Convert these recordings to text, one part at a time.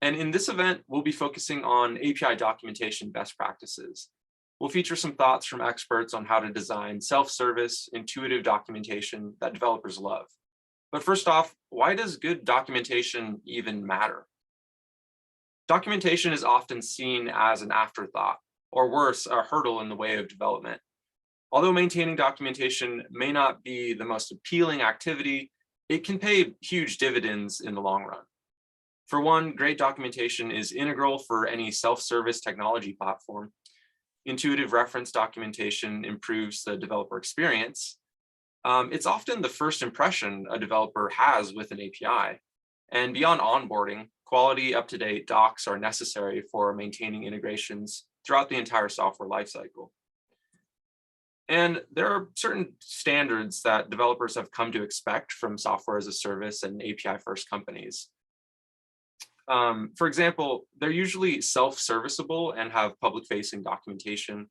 And in this event, we'll be focusing on API documentation best practices. We'll feature some thoughts from experts on how to design self-service, intuitive documentation that developers love. But first off, why does good documentation even matter? Documentation is often seen as an afterthought, or worse, a hurdle in the way of development. Although maintaining documentation may not be the most appealing activity, it can pay huge dividends in the long run. For one, great documentation is integral for any self-service technology platform. Intuitive reference documentation improves the developer experience. It's often the first impression a developer has with an API. And beyond onboarding, quality, up-to-date docs are necessary for maintaining integrations throughout the entire software lifecycle. And there are certain standards that developers have come to expect from software as a service and API-first companies. For example, they're usually self-serviceable and have public-facing documentation.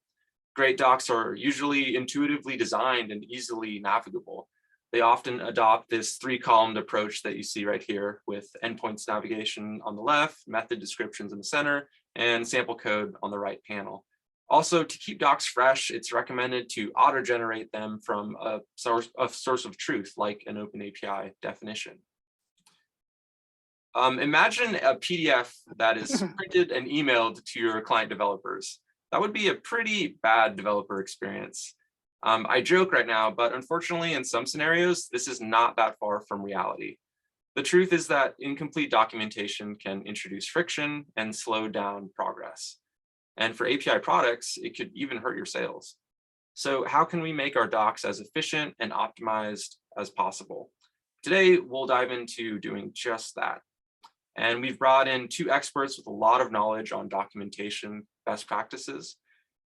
Great docs are usually intuitively designed and easily navigable. They often adopt this three-columned approach that you see right here with endpoints navigation on the left, method descriptions in the center, and sample code on the right panel. Also, to keep docs fresh, it's recommended to auto-generate them from a source of truth, like an OpenAPI definition. Imagine a PDF that is printed and emailed to your client developers. That would be a pretty bad developer experience. I joke right now, but unfortunately, in some scenarios, this is not that far from reality. The truth is that incomplete documentation can introduce friction and slow down progress. And for API products, it could even hurt your sales. So how can we make our docs as efficient and optimized as possible? Today, we'll dive into doing just that. And we've brought in two experts with a lot of knowledge on documentation best practices.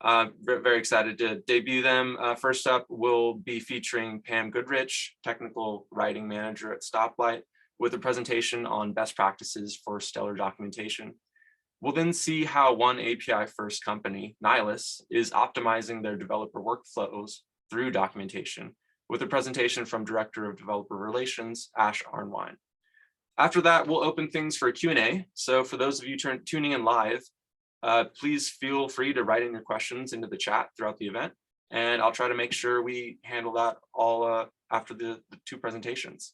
Very excited to debut them. First up, we'll be featuring Pam Goodrich, Technical Writing Manager at Stoplight, with a presentation on best practices for stellar documentation. We'll then see how one API-first company, Nylas, is optimizing their developer workflows through documentation, with a presentation from Director of Developer Relations, Arnwine. After that, we'll open things for a Q&A. So for those of you tuning in live, please feel free to write in your questions into the chat throughout the event, and I'll try to make sure we handle that all after the two presentations.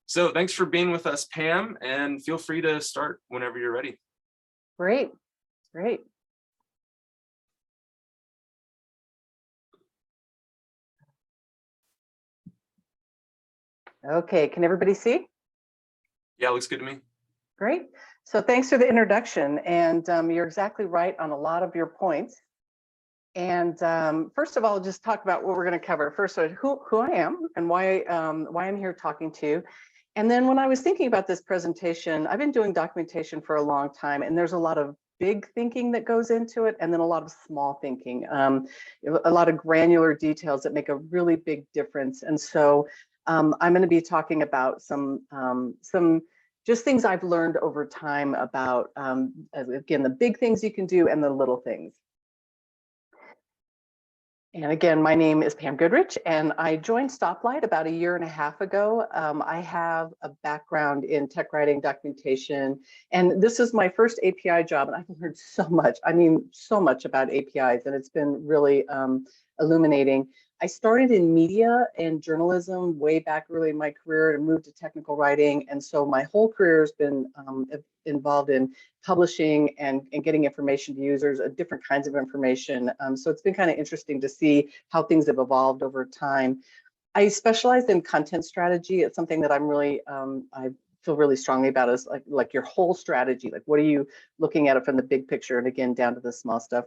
So thanks for being with us, Pam, and feel free to start whenever you're ready. Great, great. Okay, can everybody see? Yeah, looks good to me. Great. So thanks for the introduction. And you're exactly right on a lot of your points. And first of all, just talk about what we're going to cover. First, who I am and why I'm here talking to you. And then when I was thinking about this presentation, I've been doing documentation for a long time, and there's a lot of big thinking that goes into it, and then a lot of small thinking, a lot of granular details that make a really big difference. And so I'm going to be talking about some just things I've learned over time about, again, the big things you can do and the little things. And again, my name is Pam Goodrich, and I joined Stoplight about 1.5 years ago. I have a background in tech writing, documentation, and this is my first API job, and I've learned so much. I mean, so much about APIs, and it's been really illuminating. I started in media and journalism way back early in my career and moved to technical writing. And so my whole career has been involved in publishing and getting information to users, different kinds of information. So it's been kind of interesting to see how things have evolved over time. I specialized in content strategy. It's something that I'm really, I feel really strongly about, is like your whole strategy. Like, what are you looking at it from the big picture, and again, down to the small stuff.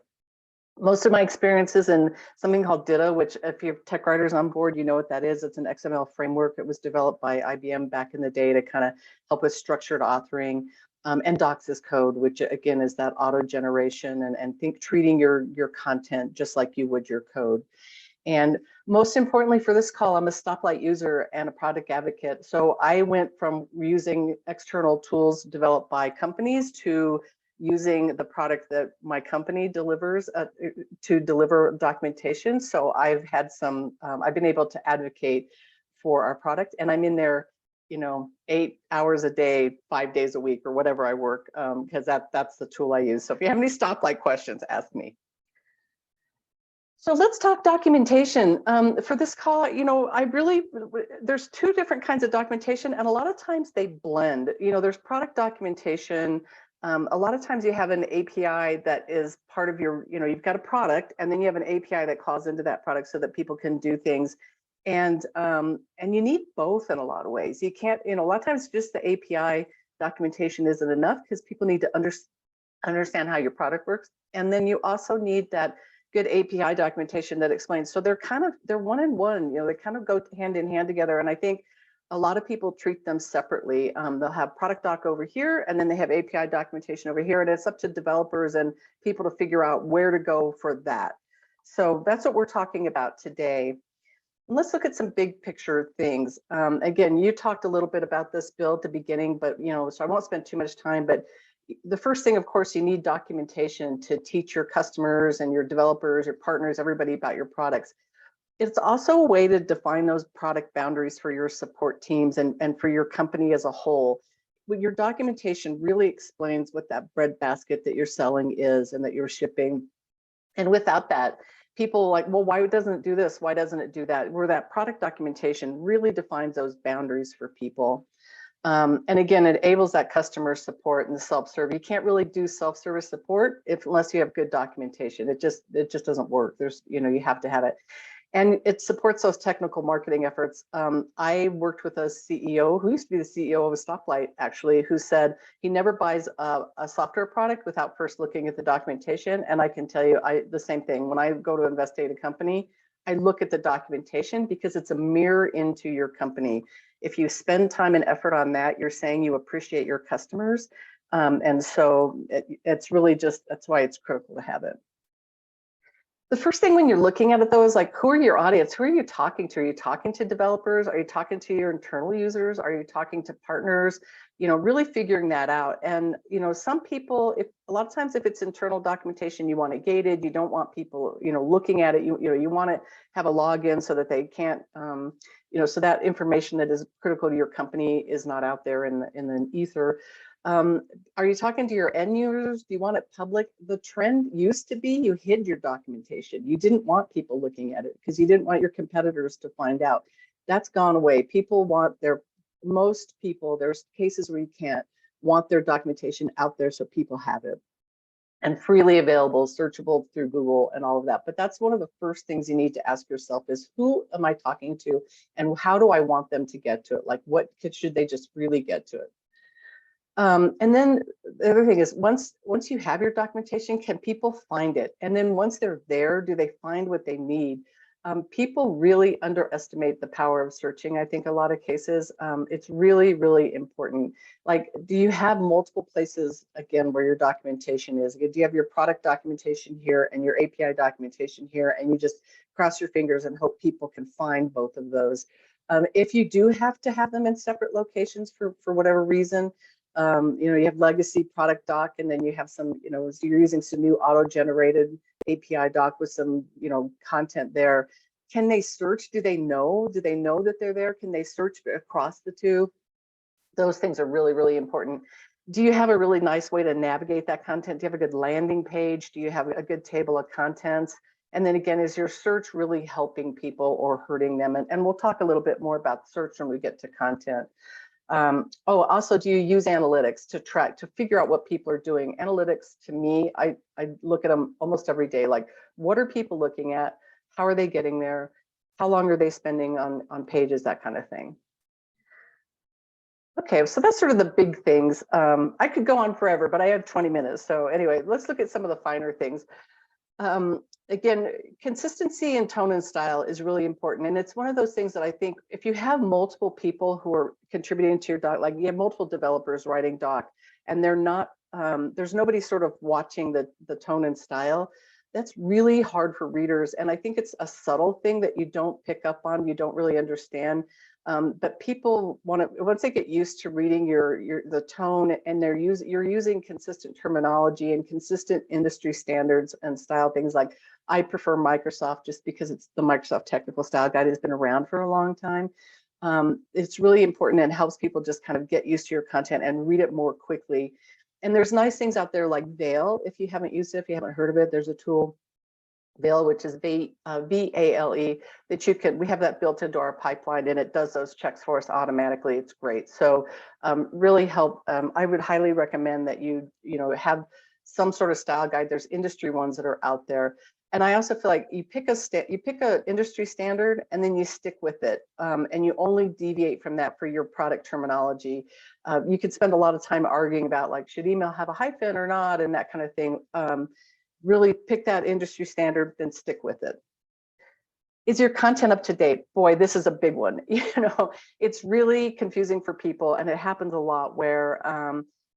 Most of my experiences in something called DITA, which if you have tech writers on board, you know what that is. It's an XML framework. It was developed by IBM back in the day to kind of help with structured authoring, and Docs as code, which again is that auto generation and treating your content just like you would your code. And most importantly for this call, I'm a Stoplight user and a product advocate. So I went from using external tools developed by companies to using the product that my company delivers to deliver documentation. So I've had some, I've been able to advocate for our product, and I'm in there 8 hours a day, 5 days a week, or whatever I work, because that's the tool I use. So if you have any stoplight questions, ask me. So let's talk documentation. For this call, there's two different kinds of documentation, and a lot of times they blend. There's product documentation. A lot of times you have an API that is part of your, you've got a product, and then you have an API that calls into that product so that people can do things. And you need both in a lot of ways. You can't, a lot of times just the API documentation isn't enough because people need to understand how your product works. And then you also need that good API documentation that explains. So they're one in one, they kind of go hand in hand together. And I think a lot of people treat them separately. They'll have product doc over here, and then they have API documentation over here. And it's up to developers and people to figure out where to go for that. So that's what we're talking about today. Let's look at some big picture things. Again, you talked a little bit about this, Bill, at the beginning, but so I won't spend too much time. But the first thing, of course, you need documentation to teach your customers and your developers, your partners, everybody about your products. It's also a way to define those product boundaries for your support teams and for your company as a whole. Your documentation really explains what that breadbasket that you're selling is and that you're shipping. And without that, people are like, well, why doesn't it do this? Why doesn't it do that? Where that product documentation really defines those boundaries for people. And again, it enables that customer support and the self-serve. You can't really do self-service support unless you have good documentation. It just doesn't work. You have to have it. And it supports those technical marketing efforts. I worked with a CEO who used to be the CEO of a Stoplight, actually, who said he never buys a software product without first looking at the documentation. And I can tell you the same thing. When I go to investigate a company, I look at the documentation because it's a mirror into your company. If you spend time and effort on that, you're saying you appreciate your customers. And so it's really that's why it's critical to have it. The first thing when you're looking at it, though, is like, who are your audience? Who are you talking to? Are you talking to developers? Are you talking to your internal users? Are you talking to partners? Really figuring that out. And, some people, a lot of times if it's internal documentation, you want it gated. You don't want people, looking at it. You want to have a login so that they can't, so that information that is critical to your company is not out there in the ether. Are you talking to your end users? Do you want it public? The trend used to be you hid your documentation. You didn't want people looking at it because you didn't want your competitors to find out. That's gone away. Most people, there's cases where you can't, want their documentation out there so people have it. And freely available, searchable through Google and all of that. But that's one of the first things you need to ask yourself is, who am I talking to and how do I want them to get to it? Like, should they just really get to it? And then the other thing is, once you have your documentation, can people find it? And then once they're there, do they find what they need? People really underestimate the power of searching. I think a lot of cases, it's really, really important. Like, do you have multiple places, again, where your documentation is? Do you have your product documentation here and your API documentation here, and you just cross your fingers and hope people can find both of those? If you do have to have them in separate locations for whatever reason, you have legacy product doc, and then you have some, so you're using some new auto-generated API doc with some, content there. Can they search? Do they know that they're there? Can they search across the two? Those things are really, really important. Do you have a really nice way to navigate that content? Do you have a good landing page? Do you have a good table of contents? And then again, is your search really helping people or hurting them? And we'll talk a little bit more about search when we get to content. Also, do you use analytics to figure out what people are doing? Analytics, to me, I look at them almost every day. Like, what are people looking at? How are they getting there? How long are they spending on pages? That kind of thing. Okay, so that's sort of the big things. I could go on forever, but I have 20 minutes. So anyway, let's look at some of the finer things. Again, consistency in tone and style is really important. And it's one of those things that I think if you have multiple people who are contributing to your doc, like you have multiple developers writing doc, and they're not, there's nobody sort of watching the tone and style, that's really hard for readers. And I think it's a subtle thing that you don't pick up on, you don't really understand. But people once they get used to reading the tone, and you're using consistent terminology and consistent industry standards and style, things like, I prefer Microsoft just because it's the Microsoft Technical Style Guide has been around for a long time. It's really important and helps people just kind of get used to your content and read it more quickly. And there's nice things out there like Veil. If you haven't used it, if you haven't heard of it, there's a tool, Veil, which is VALE, that you can, we have that built into our pipeline, and it does those checks for us automatically. It's great. So really help. I would highly recommend that you have some sort of style guide. There's industry ones that are out there. And I also feel like you pick a industry standard and then you stick with it, and you only deviate from that for your product terminology. You could spend a lot of time arguing about, like, should email have a hyphen or not, and that kind of thing. Really pick that industry standard, then stick with it. Is your content up to date? Boy, this is a big one. It's really confusing for people, and it happens a lot where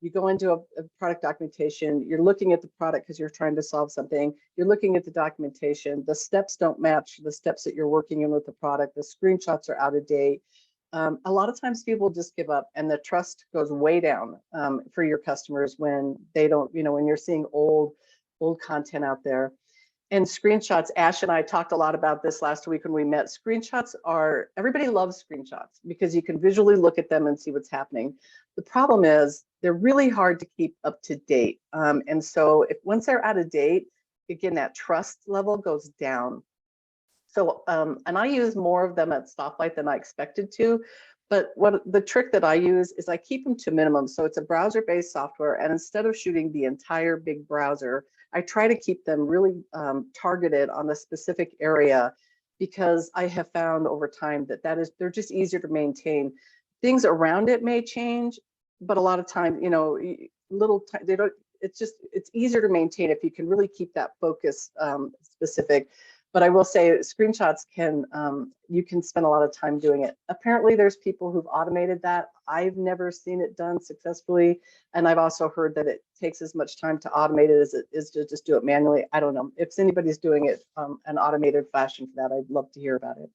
you go into a product documentation, you're looking at the product because you're trying to solve something, you're looking at the documentation, the steps don't match the steps that you're working in with the product, the screenshots are out of date. A lot of times people just give up, and the trust goes way down for your customers when they don't, when you're seeing old content out there. And screenshots, Ash and I talked a lot about this last week when we met. Screenshots are, everybody loves screenshots because you can visually look at them and see what's happening. The problem is they're really hard to keep up to date. And so once they're out of date, again, that trust level goes down. So, and I use more of them at Stoplight than I expected to. But what the trick that I use is I keep them to minimum. So it's a browser-based software, and instead of shooting the entire big browser, I try to keep them really targeted on a specific area, because I have found over time that they're just easier to maintain. Things around it may change, but a lot of times, it's easier to maintain if you can really keep that focus specific. But I will say screenshots you can spend a lot of time doing it. Apparently there's people who've automated that. I've never seen it done successfully. And I've also heard that it takes as much time to automate it as it is to just do it manually. I don't know. If anybody's doing it an automated fashion for that, I'd love to hear about it.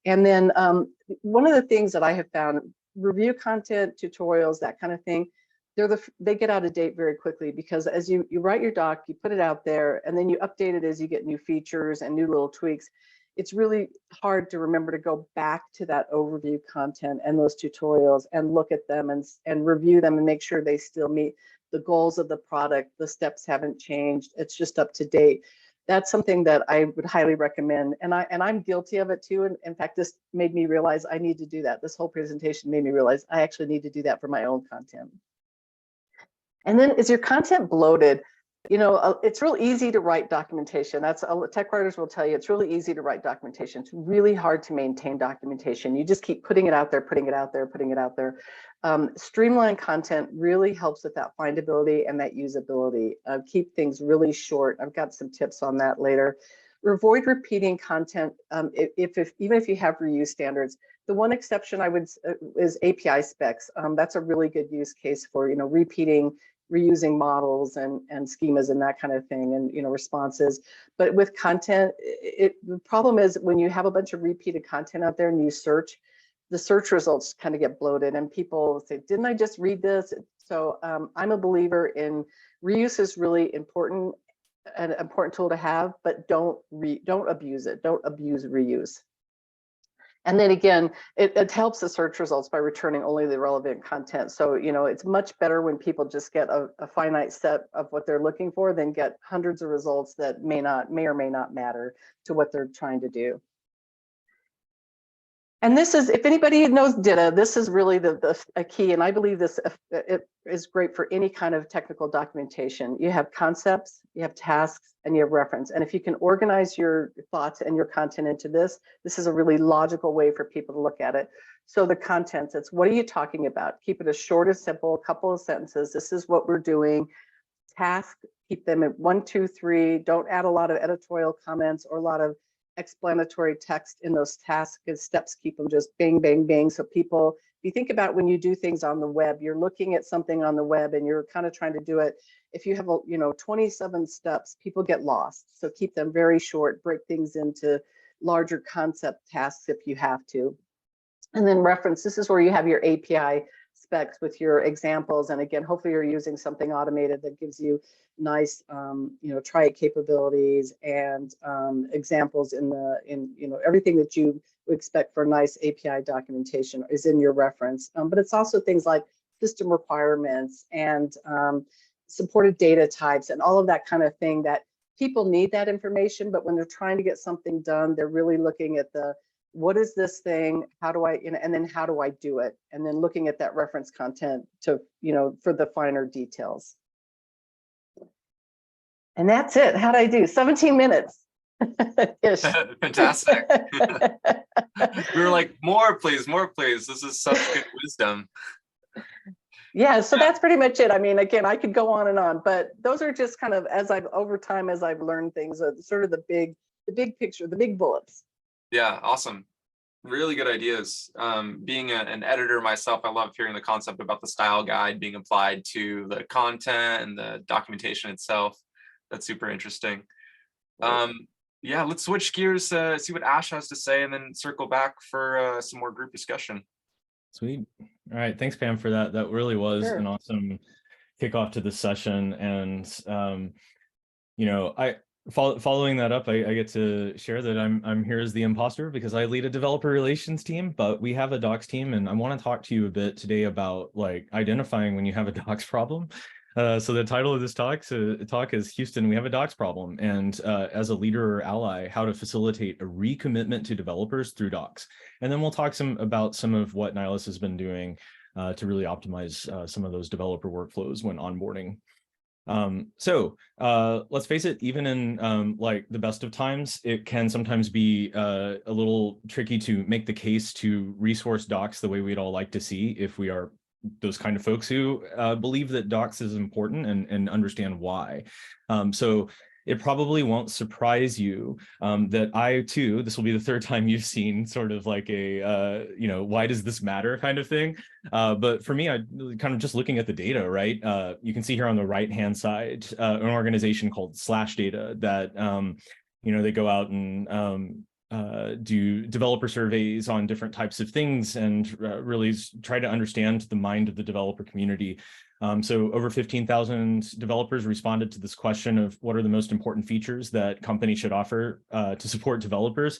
And then one of the things that I have found, review content, tutorials, that kind of thing, they get out of date very quickly, because as you write your doc, you put it out there, and then you update it as you get new features and new little tweaks. It's really hard to remember to go back to that overview content and those tutorials and look at them and review them and make sure they still meet the goals of the product. The steps haven't changed. It's just up to date. That's something that I would highly recommend. And I'm guilty of it too. And in fact, this made me realize I need to do that. This whole presentation made me realize I actually need to do that for my own content. And then, is your content bloated? It's real easy to write documentation. Tech writers will tell you it's really easy to write documentation. It's really hard to maintain documentation. You just keep putting it out there, putting it out there, putting it out there. Streamlined content really helps with that findability and that usability. Keep things really short. I've got some tips on that later. Avoid repeating content even if you have reuse standards. The one exception I would is API specs. That's a really good use case for reusing models and schemas and that kind of thing, and responses. But with content, the problem is when you have a bunch of repeated content out there and you search, the search results kind of get bloated, and people say, "Didn't I just read this?" So I'm a believer in reuse is really important. An important tool to have, but don't abuse it. Don't abuse reuse. And then again, it helps the search results by returning only the relevant content. So, it's much better when people just get a finite set of what they're looking for than get hundreds of results that may or may not matter to what they're trying to do. And this is, if anybody knows DITA, this is really a key, and I believe it is great for any kind of technical documentation. You have concepts, you have tasks, and you have reference. And if you can organize your thoughts and your content into this is a really logical way for people to look at it. So the contents, it's what are you talking about? Keep it as short as simple, a couple of sentences. This is what we're doing. Task, keep them at 1, 2, 3. Don't add a lot of editorial comments or a lot of explanatory text in those tasks and steps. Keep them just bang, bang, bang. So people, if you think about when you do things on the web, you're looking at something on the web and you're kind of trying to do it. If you have 27 steps, people get lost. So keep them very short, break things into larger concept tasks if you have to. And then reference, this is where you have your API specs with your examples. And again, hopefully you're using something automated that gives you nice, try it capabilities and examples in everything that you would expect for nice API documentation is in your reference. But it's also things like system requirements and supported data types and all of that kind of thing that people need that information, but when they're trying to get something done, they're really looking at what is this thing? How do I, and then how do I do it? And then looking at that reference content to, for the finer details. And that's it. How'd I do? 17 minutes. Ish. Fantastic. We were like, more please, more please. This is such good wisdom. Yeah, so that's pretty much it. I mean, again, I could go on and on, but those are just kind of over time as I've learned things, sort of the big picture, the big bullets. Yeah, awesome. Really good ideas. Being an editor myself, I love hearing the concept about the style guide being applied to the content and the documentation itself. That's super interesting. Yeah, let's switch gears, see what Ash has to say, and then circle back for some more group discussion. Sweet. All right. Thanks, Pam, for that. That really was Sure. an awesome kickoff to this session. And, following that up, I get to share that I'm here as the imposter because I lead a developer relations team, but we have a docs team. And I want to talk to you a bit today about identifying when you have a docs problem. So the title of this talk is Houston, we have a docs problem. And as a leader or ally, how to facilitate a recommitment to developers through docs. And then we'll talk about some of what Nylas has been doing to really optimize some of those developer workflows when onboarding. So let's face it, even in the best of times, it can sometimes be a little tricky to make the case to resource docs the way we'd all like to see if we are those kind of folks who believe that docs is important and understand why. So it probably won't surprise you that I too, this will be the third time you've seen sort of like a, why does this matter kind of thing. But for me, I kind of just looking at the data, right? You can see here on the right-hand side, an organization called Slashdata that, they go out and do developer surveys on different types of things and really try to understand the mind of the developer community. So over 15,000 developers responded to this question of what are the most important features that companies should offer to support developers.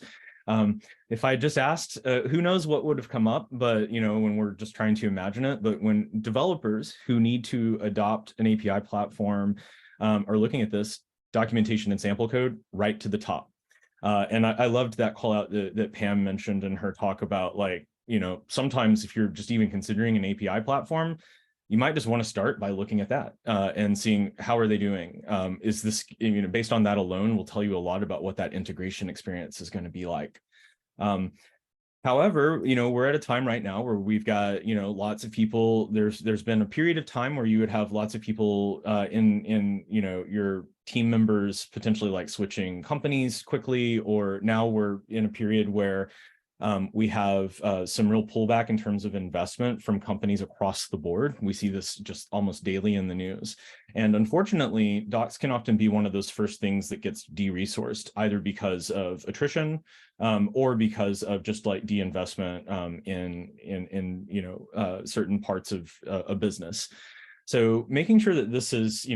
If I just asked, who knows what would have come up, but when we're just trying to imagine it, but when developers who need to adopt an API platform are looking at this, documentation and sample code right to the top. And I loved that call out that Pam mentioned in her talk about sometimes if you're just even considering an API platform, you might just want to start by looking at that and seeing how are they doing. Is this, based on that alone will tell you a lot about what that integration experience is going to be like. However, we're at a time right now where we've got, lots of people, there's been a period of time where you would have lots of people in your team members potentially switching companies quickly, or now we're in a period where we have some real pullback in terms of investment from companies across the board. We see this just almost daily in the news. And unfortunately, docs can often be one of those first things that gets de-resourced, either because of attrition or because of just de-investment in certain parts of a business. So making sure that this is,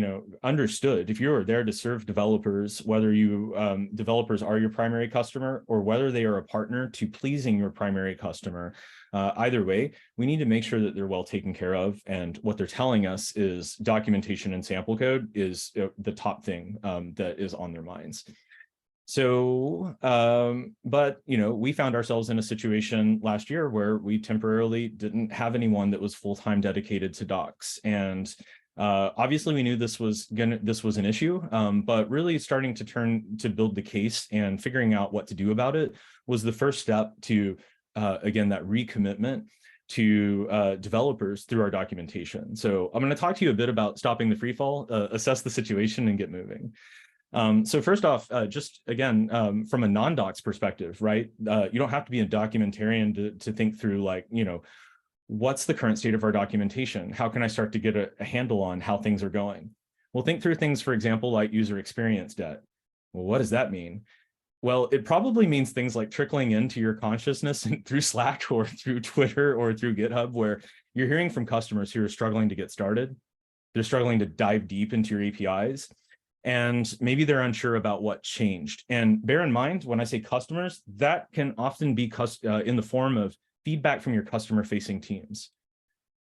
understood, if you're there to serve developers, whether you developers are your primary customer or whether they are a partner to pleasing your primary customer, either way, we need to make sure that they're well taken care of. And what they're telling us is documentation and sample code is the top thing that is on their minds. So, but, we found ourselves in a situation last year where we temporarily didn't have anyone that was full-time dedicated to docs. And obviously we knew this was an issue, but really starting to build the case and figuring out what to do about it was the first step to, again, that recommitment to developers through our documentation. So I'm going to talk to you a bit about stopping the free fall, assess the situation, and get moving. So first off, just again, from a non-docs perspective, right? You don't have to be a documentarian to think through what's the current state of our documentation? How can I start to get a handle on how things are going? Well, think through things, for example, like user experience debt. Well, what does that mean? Well, it probably means things like trickling into your consciousness through Slack or through Twitter or through GitHub, where you're hearing from customers who are struggling to get started. They're struggling to dive deep into your APIs, and maybe they're unsure about what changed. And bear in mind, when I say customers, that can often be in the form of feedback from your customer-facing teams.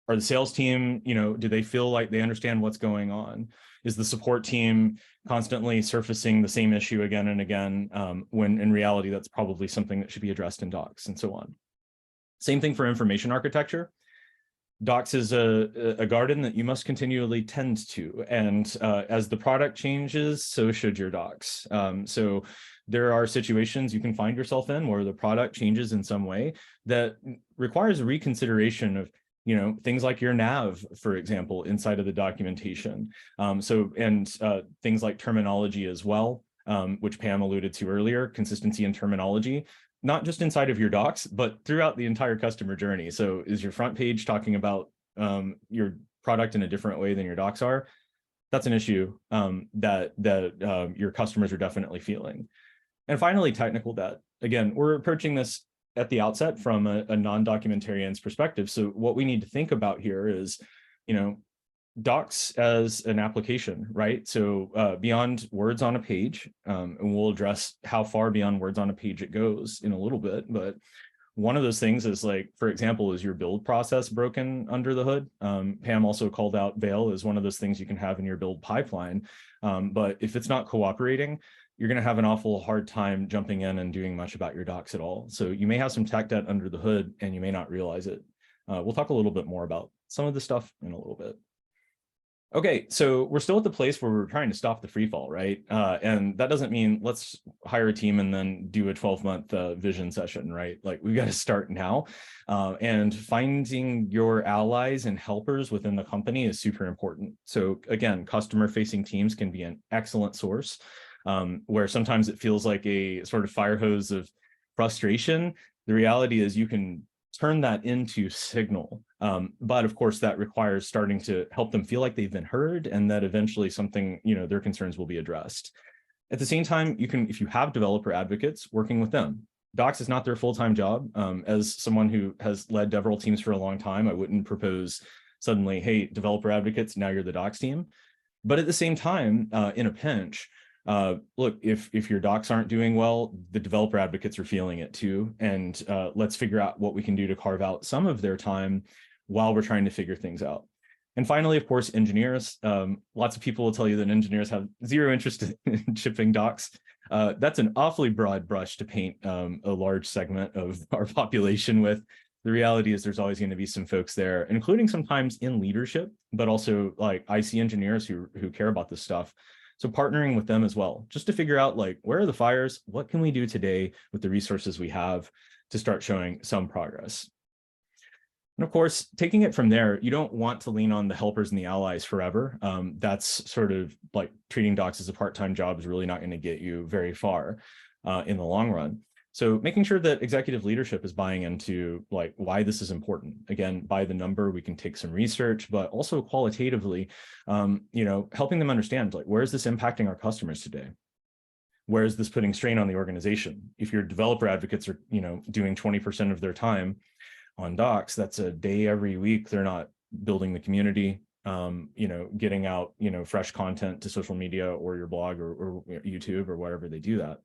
Are the sales team, do they feel like they understand what's going on? Is the support team constantly surfacing the same issue again and again, when in reality, that's probably something that should be addressed in docs and so on. Same thing for information architecture. Docs is a garden that you must continually tend to. And as the product changes, so should your docs. So there are situations you can find yourself in where the product changes in some way that requires a reconsideration of things like your nav, for example, inside of the documentation. Things like terminology as well, which Pam alluded to earlier, consistency in terminology, not just inside of your docs, but throughout the entire customer journey. So is your front page talking about your product in a different way than your docs are? That's an issue that your customers are definitely feeling. And finally, technical debt. Again, we're approaching this at the outset from a non-documentarian's perspective. So what we need to think about here is, docs as an application, right? So beyond words on a page, and we'll address how far beyond words on a page it goes in a little bit, but one of those things is like, for example, is your build process broken under the hood? Pam also called out Veil as one of those things you can have in your build pipeline. But if it's not cooperating, you're going to have an awful hard time jumping in and doing much about your docs at all. So you may have some tech debt under the hood and you may not realize it. We'll talk a little bit more about some of the stuff in a little bit. Okay, so we're still at the place where we're trying to stop the free fall, right? And that doesn't mean let's hire a team and then do a 12-month vision session, right? Like we've got to start now. And finding your allies and helpers within the company is super important. So again, customer-facing teams can be an excellent source, where sometimes it feels like a sort of fire hose of frustration. The reality is you can turn that into signal. But of course, that requires starting to help them feel like they've been heard and that eventually something, their concerns will be addressed. At the same time, you can, if you have developer advocates, working with them. Docs is not their full-time job. As someone who has led DevRel teams for a long time, I wouldn't propose suddenly, hey, developer advocates, now you're the docs team. But at the same time, in a pinch, look, if your docs aren't doing well, the developer advocates are feeling it too. And let's figure out what we can do to carve out some of their time while we're trying to figure things out. And finally, of course, engineers. Lots of people will tell you that engineers have zero interest in shipping docs. That's an awfully broad brush to paint a large segment of our population with. The reality is there's always going to be some folks there, including sometimes in leadership, but also like IC engineers who care about this stuff. So partnering with them as well, just to figure out like, where are the fires? What can we do today with the resources we have to start showing some progress? And of course, taking it from there, you don't want to lean on the helpers and the allies forever. That's sort of like treating docs as a part-time job is really not going to get you very far in the long run. So making sure that executive leadership is buying into like why this is important. Again, by the number, we can take some research, but also qualitatively, helping them understand like, where is this impacting our customers today? Where is this putting strain on the organization? If your developer advocates are, doing 20% of their time on docs, that's a day every week. They're not building the community, getting out, fresh content to social media or your blog or YouTube or wherever they do that.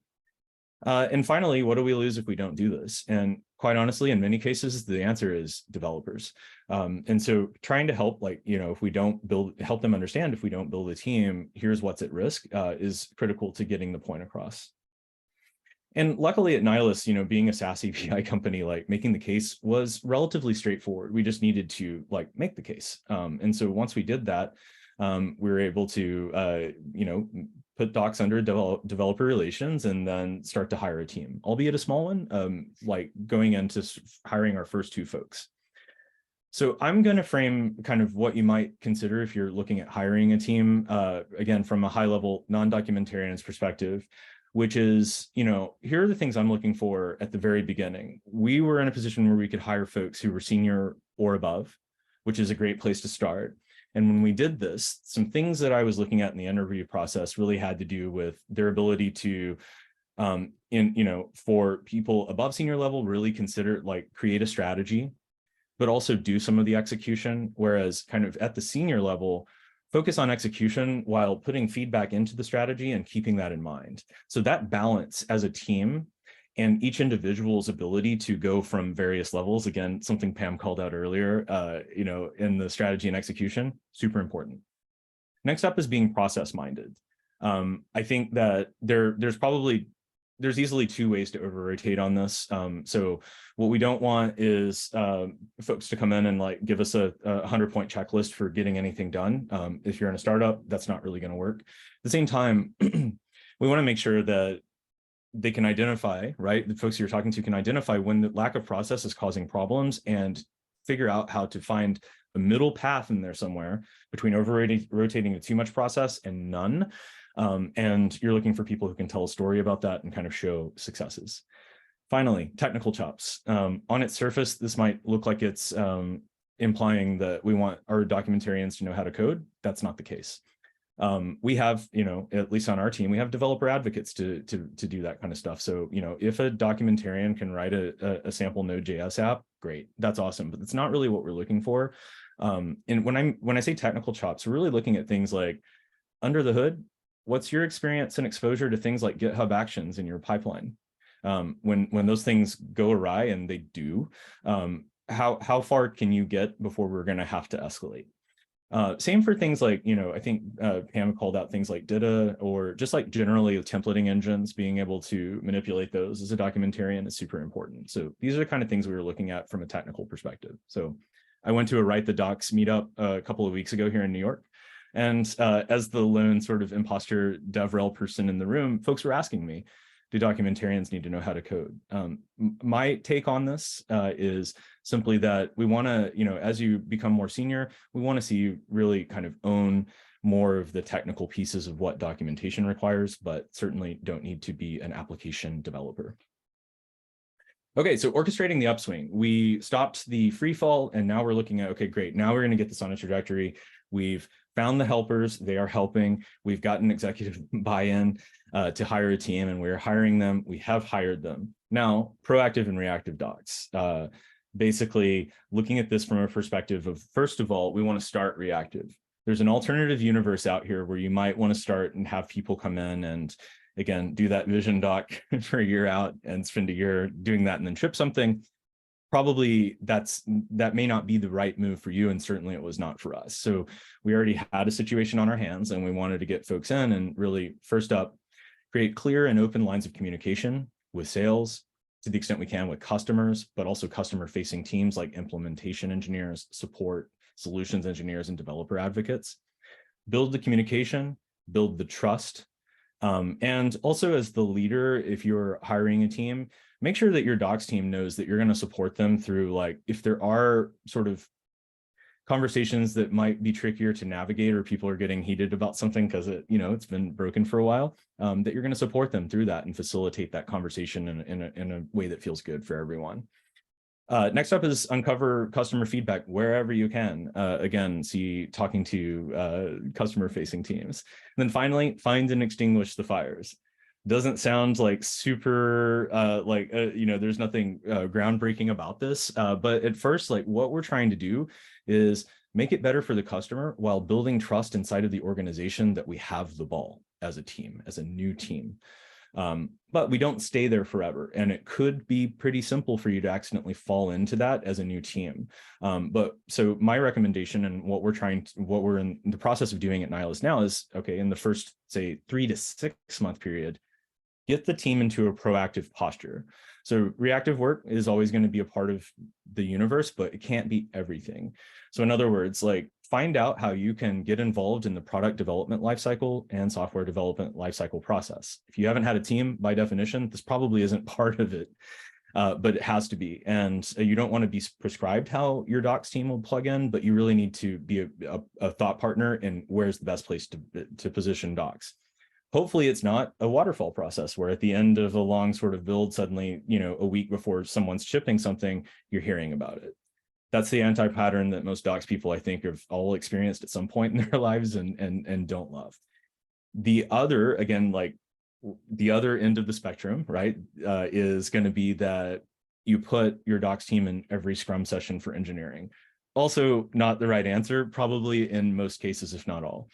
And finally, what do we lose if we don't do this? And quite honestly, in many cases, the answer is developers. And so trying to help, if we don't help them understand, if we don't build a team, here's what's at risk, is critical to getting the point across. And luckily at Nylas, being a SaaS API company, making the case was relatively straightforward. We just needed to make the case. And so once we did that, we were able to, put docs under developer relations and then start to hire a team, albeit a small one, going into hiring our first 2 folks. So I'm going to frame kind of what you might consider if you're looking at hiring a team, again, from a high level non-documentarian's perspective, which is, here are the things I'm looking for at the very beginning. We were in a position where we could hire folks who were senior or above, which is a great place to start. And when we did this, some things that I was looking at in the interview process really had to do with their ability to, for people above senior level, really consider, create a strategy, but also do some of the execution. Whereas kind of at the senior level, focus on execution while putting feedback into the strategy and keeping that in mind. So that balance as a team and each individual's ability to go from various levels, again, something Pam called out earlier, in the strategy and execution, super important. Next up is being process-minded. I think that there's easily two ways to over-rotate on this. So what we don't want is folks to come in and like give us a 100-point checklist for getting anything done. If you're in a startup, that's not really going to work. At the same time, we want to make sure that they can identify, right? The folks you're talking to can identify when the lack of process is causing problems and figure out how to find a middle path in there somewhere between rotating to too much process and none. And you're looking for people who can tell a story about that and kind of show successes. Finally, technical chops. On its surface, this might look like it's implying that we want our documentarians to know how to code. That's not the case. We have, at least on our team, we have developer advocates to do that kind of stuff. So, if a documentarian can write a sample Node.js app, great, that's awesome. But that's not really what we're looking for. And when I say technical chops, we're really looking at things like under the hood. What's your experience and exposure to things like GitHub Actions in your pipeline? When those things go awry, and they do, how far can you get before we're going to have to escalate? Same for things like, I think Pam called out things like DITA, or just like generally templating engines, being able to manipulate those as a documentarian is super important. So these are the kind of things we were looking at from a technical perspective. So I went to a Write the Docs meetup a couple of weeks ago here in New York. And as the lone sort of imposter DevRel person in the room, folks were asking me, do documentarians need to know how to code? My take on this is simply that we want to, as you become more senior, we want to see you really kind of own more of the technical pieces of what documentation requires, but certainly don't need to be an application developer. Okay, so orchestrating the upswing. We stopped the free fall, and now we're looking at, okay, great, now we're going to get this on a trajectory. We've found the helpers, they are helping. We've gotten executive buy-in to hire a team, and we're hiring them. We have hired them. Now, proactive and reactive docs. Basically, looking at this from a perspective of, first of all, we want to start reactive. There's an alternative universe out here where you might want to start and have people come in and, again, do that vision doc for a year out and spend a year doing that and then ship something. Probably that may not be the right move for you, and certainly it was not for us. So we already had a situation on our hands, and we wanted to get folks in and really, first up, create clear and open lines of communication with sales, to the extent we can with customers, but also customer-facing teams like implementation engineers, support, solutions engineers, and developer advocates. Build the communication, build the trust, and also as the leader, if you're hiring a team, make sure that your docs team knows that you're going to support them through, like, if there are sort of conversations that might be trickier to navigate, or people are getting heated about something because it's been broken for a while, that you're going to support them through that and facilitate that conversation in a way that feels good for everyone. Next up is uncover customer feedback wherever you can. Again, talking to customer-facing teams. And then finally, find and extinguish the fires. Doesn't sound like super there's nothing groundbreaking about this, but at first, like, what we're trying to do is make it better for the customer while building trust inside of the organization that we have the ball as a team, as a new team. But we don't stay there forever, and it could be pretty simple for you to accidentally fall into that as a new team. So my recommendation, and what we're in the process of doing at Nylas now, is, okay, in the first, say, 3 to 6 month period, get the team into a proactive posture. So reactive work is always going to be a part of the universe, but it can't be everything. So in other words, like, find out how you can get involved in the product development lifecycle and software development lifecycle process. If you haven't had a team, by definition, this probably isn't part of it, but it has to be. And you don't want to be prescribed how your docs team will plug in, but you really need to be a thought partner in where's the best place to position docs. Hopefully it's not a waterfall process where at the end of a long sort of build, suddenly, a week before someone's shipping something, you're hearing about it. That's the anti-pattern that most docs people, I think, have all experienced at some point in their lives and don't love. The other, again, like the other end of the spectrum, right, is going to be that, you put your docs team in every Scrum session for engineering. Also not the right answer, probably in most cases, if not all.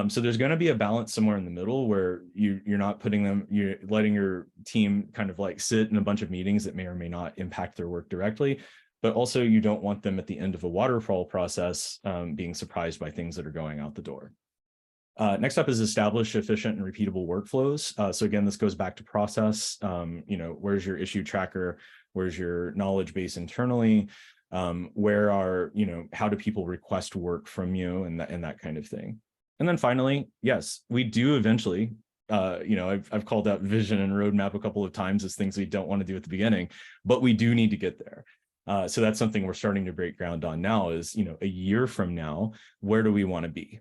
So there's going to be a balance somewhere in the middle where you're not putting them, you're letting your team kind of like sit in a bunch of meetings that may or may not impact their work directly, but also you don't want them at the end of a waterfall process being surprised by things that are going out the door. Next up is establish efficient and repeatable workflows. So again, this goes back to process. Where's your issue tracker? Where's your knowledge base internally? Where are, how do people request work from you and that kind of thing. And then finally, yes, we do eventually, I've called out vision and roadmap a couple of times as things we don't want to do at the beginning, but we do need to get there. So that's something we're starting to break ground on now is, a year from now, where do we want to be?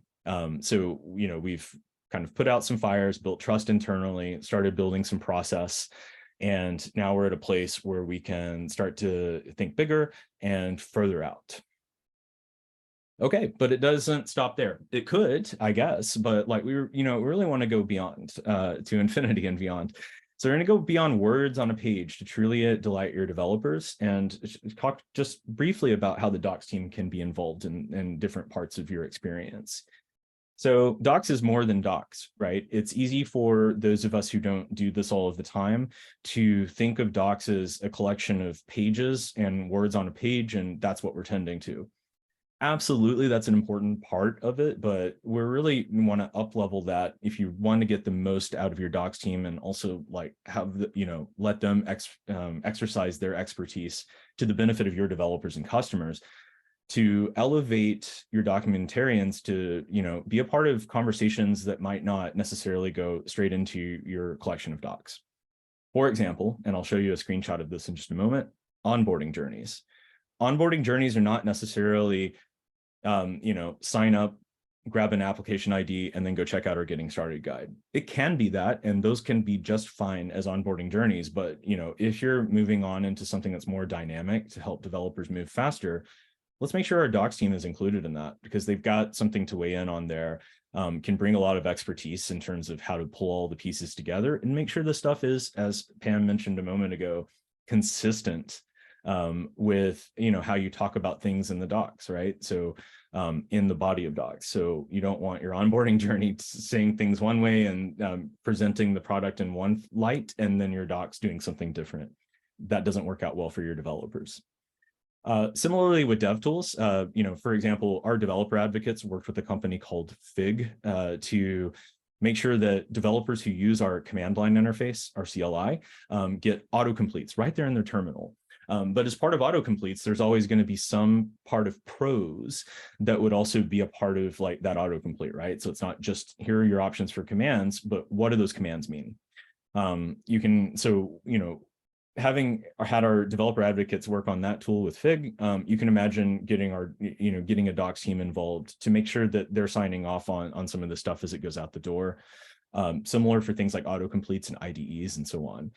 So, we've kind of put out some fires, built trust internally, started building some process. And now we're at a place where we can start to think bigger and further out. Okay, but it doesn't stop there. It could, I guess, but like we really want to go beyond to infinity and beyond. So we're going to go beyond words on a page to truly delight your developers and talk just briefly about how the docs team can be involved in different parts of your experience. So docs is more than docs, right? It's easy for those of us who don't do this all of the time to think of docs as a collection of pages and words on a page, and that's what we're tending to. Absolutely, that's an important part of it, but we really want to up-level that if you want to get the most out of your docs team and also like have the, let them exercise their expertise to the benefit of your developers and customers, to elevate your documentarians to, be a part of conversations that might not necessarily go straight into your collection of docs. For example, and I'll show you a screenshot of this in just a moment, onboarding journeys. Onboarding journeys are not necessarily sign up, grab an application ID, and then go check out our getting started guide. It can be that, and those can be just fine as onboarding journeys. But, if you're moving on into something that's more dynamic to help developers move faster, let's make sure our docs team is included in that because they've got something to weigh in on there, can bring a lot of expertise in terms of how to pull all the pieces together and make sure the stuff is, as Pam mentioned a moment ago, consistent with how you talk about things in the docs, right? So in the body of docs. So you don't want your onboarding journey saying things one way and presenting the product in one light, and then your docs doing something different. That doesn't work out well for your developers. Similarly with DevTools, for example, our developer advocates worked with a company called Fig to make sure that developers who use our command line interface, our CLI, get autocompletes right there in their terminal. But as part of autocompletes, there's always going to be some part of prose that would also be a part of like that autocomplete, right? So it's not just here are your options for commands, but what do those commands mean? Having had our developer advocates work on that tool with Fig, you can imagine getting a docs team involved to make sure that they're signing off on some of the stuff as it goes out the door. Similar for things like autocompletes and IDEs and so on.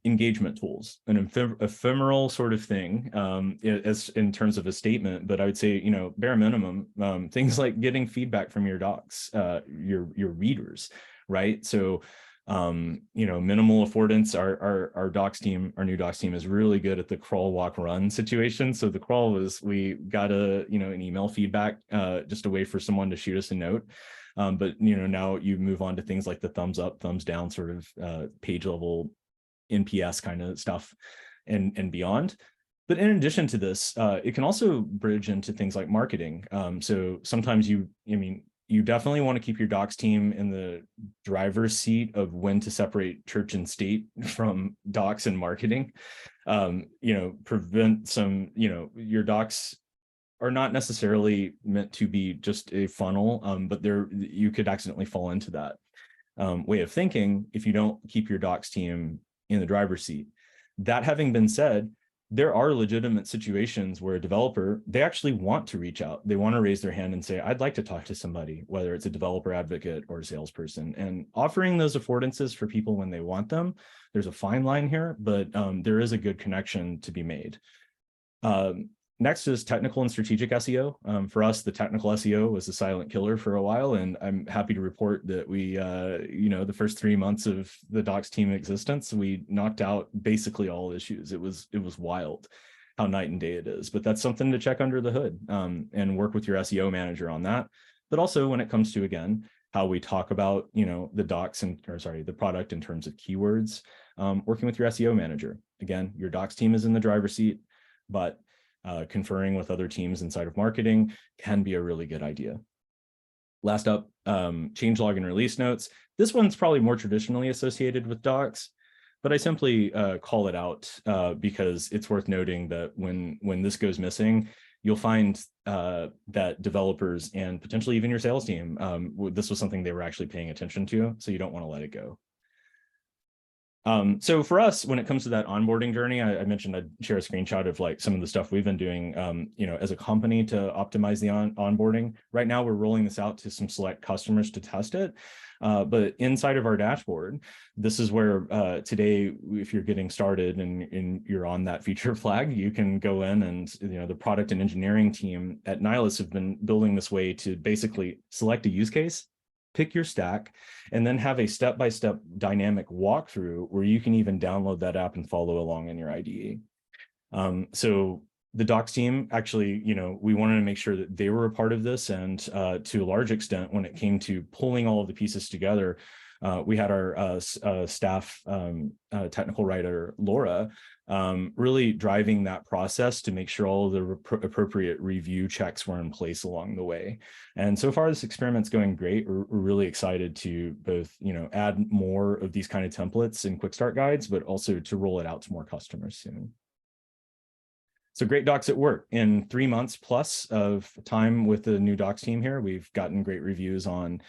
Engagement tools, an ephemeral sort of thing as in terms of a statement, but I would say, bare minimum, things like getting feedback from your docs, your readers, right? So, minimal affordance, our docs team, our new docs team is really good at the crawl, walk, run situation. So the crawl was, we got an email feedback, just a way for someone to shoot us a note. But, now you move on to things like the thumbs up, thumbs down sort of page level NPS kind of stuff and beyond. But in addition to this, it can also bridge into things like marketing. So sometimes you definitely want to keep your docs team in the driver's seat of when to separate church and state from docs and marketing. Prevent some, your docs are not necessarily meant to be just a funnel, but you could accidentally fall into that way of thinking if you don't keep your docs team in the driver's seat. That having been said, there are legitimate situations where a developer, they actually want to reach out. They want to raise their hand and say, I'd like to talk to somebody, whether it's a developer advocate or a salesperson, and offering those affordances for people when they want them. There's a fine line here, but there is a good connection to be made. Next is technical and strategic SEO. For us, the technical SEO was a silent killer for a while, and I'm happy to report that we, the first 3 months of the Docs team existence, we knocked out basically all issues. It was wild how night and day it is, but that's something to check under the hood and work with your SEO manager on that. But also when it comes to, again, how we talk about, the docs the product in terms of keywords, working with your SEO manager. Again, your Docs team is in the driver's seat, but conferring with other teams inside of marketing can be a really good idea. Last up, changelog and release notes. This one's probably more traditionally associated with Docs, but I simply call it out because it's worth noting that when this goes missing, you'll find that developers and potentially even your sales team, this was something they were actually paying attention to, so you don't want to let it go. So for us, when it comes to that onboarding journey, I mentioned I'd share a screenshot of like some of the stuff we've been doing, as a company to optimize the onboarding. Right now, we're rolling this out to some select customers to test it. But inside of our dashboard, this is where today, if you're getting started and you're on that feature flag, you can go in and, the product and engineering team at Nylas have been building this way to basically select a use case, pick your stack, and then have a step-by-step dynamic walkthrough where you can even download that app and follow along in your IDE. So the Docs team, actually, we wanted to make sure that they were a part of this. And to a large extent, when it came to pulling all of the pieces together, we had our staff technical writer, Laura, really driving that process to make sure all of the appropriate review checks were in place along the way. And so far, this experiment's going great. We're really excited to both, add more of these kind of templates and quick start guides, but also to roll it out to more customers soon. So great Docs at work. In 3 months plus of time with the new Docs team here, we've gotten great reviews on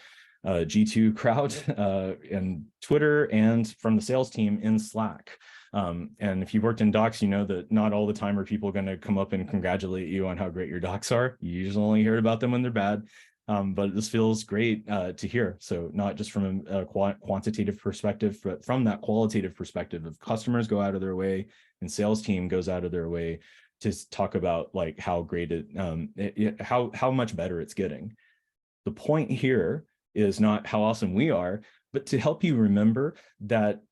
G2 crowd and Twitter, and from the sales team in Slack. And if you've worked in Docs, you know that not all the time are people going to come up and congratulate you on how great your Docs are. You usually only hear about them when they're bad. But this feels great to hear. So not just from a quantitative perspective, but from that qualitative perspective of customers go out of their way and sales team goes out of their way to talk about like how great how much better it's getting. The point here is not how awesome we are, but to help you remember that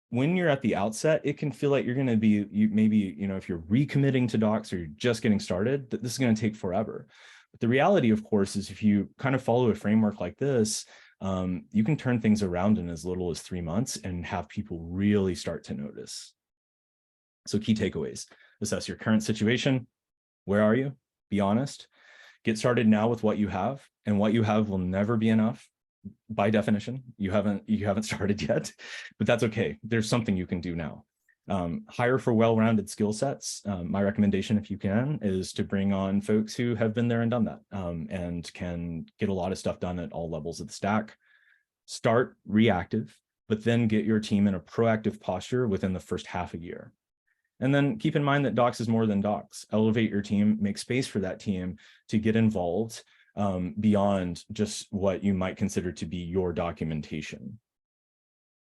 when you're at the outset, it can feel like you're going to be, if you're recommitting to Docs or you're just getting started, that this is going to take forever. But the reality, of course, is if you kind of follow a framework like this, you can turn things around in as little as 3 months and have people really start to notice. So key takeaways: assess your current situation. Where are you? Be honest. Get started now with what you have, and what you have will never be enough. By definition, you haven't started yet, but that's okay. There's something you can do now. Hire for well-rounded skill sets. My recommendation, if you can, is to bring on folks who have been there and done that and can get a lot of stuff done at all levels of the stack. Start reactive, but then get your team in a proactive posture within the first half a year. And then keep in mind that Docs is more than Docs. Elevate your team, make space for that team to get involved beyond just what you might consider to be your documentation.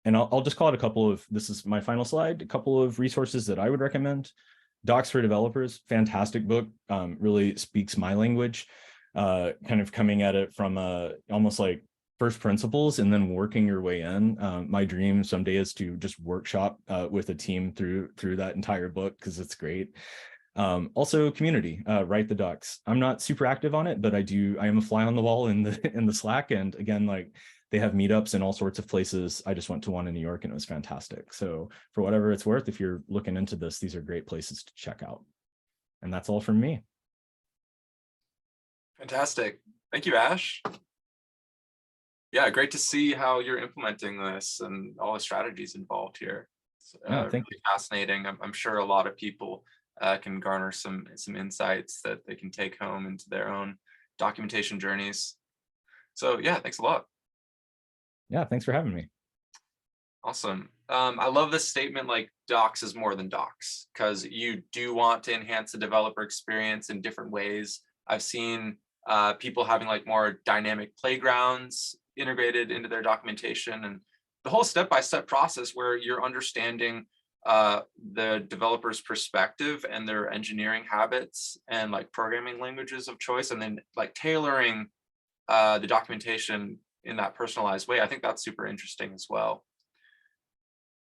And I'll just call it a couple of, this is my final slide, a couple of resources that I would recommend. Docs for Developers, fantastic book, really speaks my language, kind of coming at it from almost like first principles and then working your way in. My dream someday is to just workshop with a team through that entire book because it's great. Also community, write the Docs. I'm not super active on it, but I am a fly on the wall in the Slack. And again, like they have meetups in all sorts of places. I just went to one in New York and it was fantastic. So for whatever it's worth, if you're looking into this, these are great places to check out. And that's all from me. Fantastic. Thank you, Ash. Yeah, great to see how you're implementing this and all the strategies involved here. It's really fascinating. I'm sure a lot of people can garner some insights that they can take home into their own documentation journeys. So yeah, thanks a lot. Yeah, thanks for having me. Awesome. I love this statement, like Docs is more than Docs, because you do want to enhance the developer experience in different ways. I've seen people having like more dynamic playgrounds integrated into their documentation, and the whole step-by-step process where you're understanding the developer's perspective and their engineering habits and like programming languages of choice, and then like tailoring the documentation in that personalized way. I think that's super interesting as well.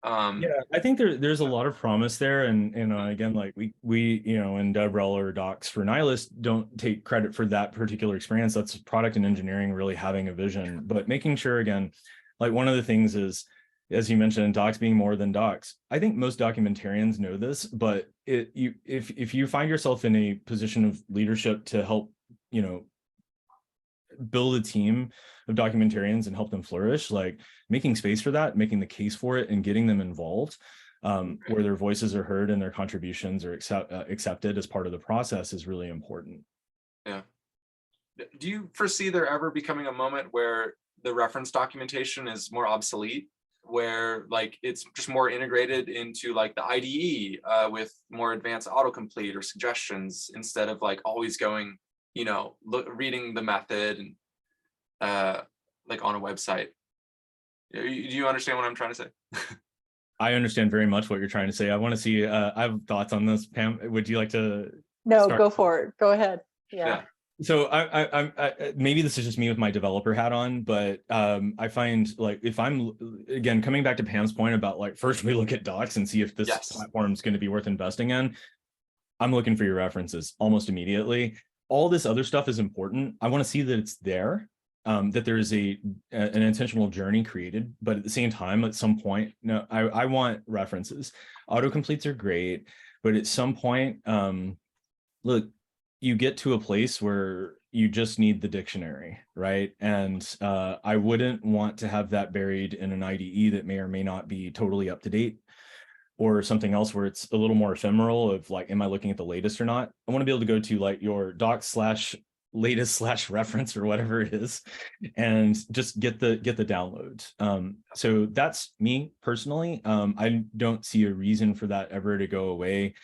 Yeah, I think there's a lot of promise there, and again, like we in DevRel or Docs for Nylas don't take credit for that particular experience. That's product and engineering really having a vision, but making sure, again, like one of the things is, as you mentioned, Docs being more than Docs. I think most documentarians know this, but if you find yourself in a position of leadership to help, build a team of documentarians and help them flourish, like making space for that, making the case for it, and getting them involved, where their voices are heard and their contributions are accepted as part of the process is really important. Yeah. Do you foresee there ever becoming a moment where the reference documentation is more obsolete, where like it's just more integrated into like the IDE with more advanced autocomplete or suggestions, instead of like always going, reading the method and like on a website? Do you understand what I'm trying to say? I understand very much what you're trying to say. I want to see, I have thoughts on this. Pam, would you like to? No, start? go for it. Go ahead. Yeah. So I maybe this is just me with my developer hat on, but I find like if I'm, again, coming back to Pam's point about like, first we look at docs and see if this platform is going to be worth investing in. I'm looking for your references almost immediately. All this other stuff is important. I want to see that it's there, that there is an intentional journey created, but at the same time, at some point, no, I want references. Autocompletes are great, but at some point, look, you get to a place where you just need the dictionary, right? And I wouldn't want to have that buried in an IDE that may or may not be totally up to date, or something else where it's a little more ephemeral of like, am I looking at the latest or not? I want to be able to go to like your docs/latest/reference or whatever it is, and just get the download. So that's me personally. I don't see a reason for that ever to go away.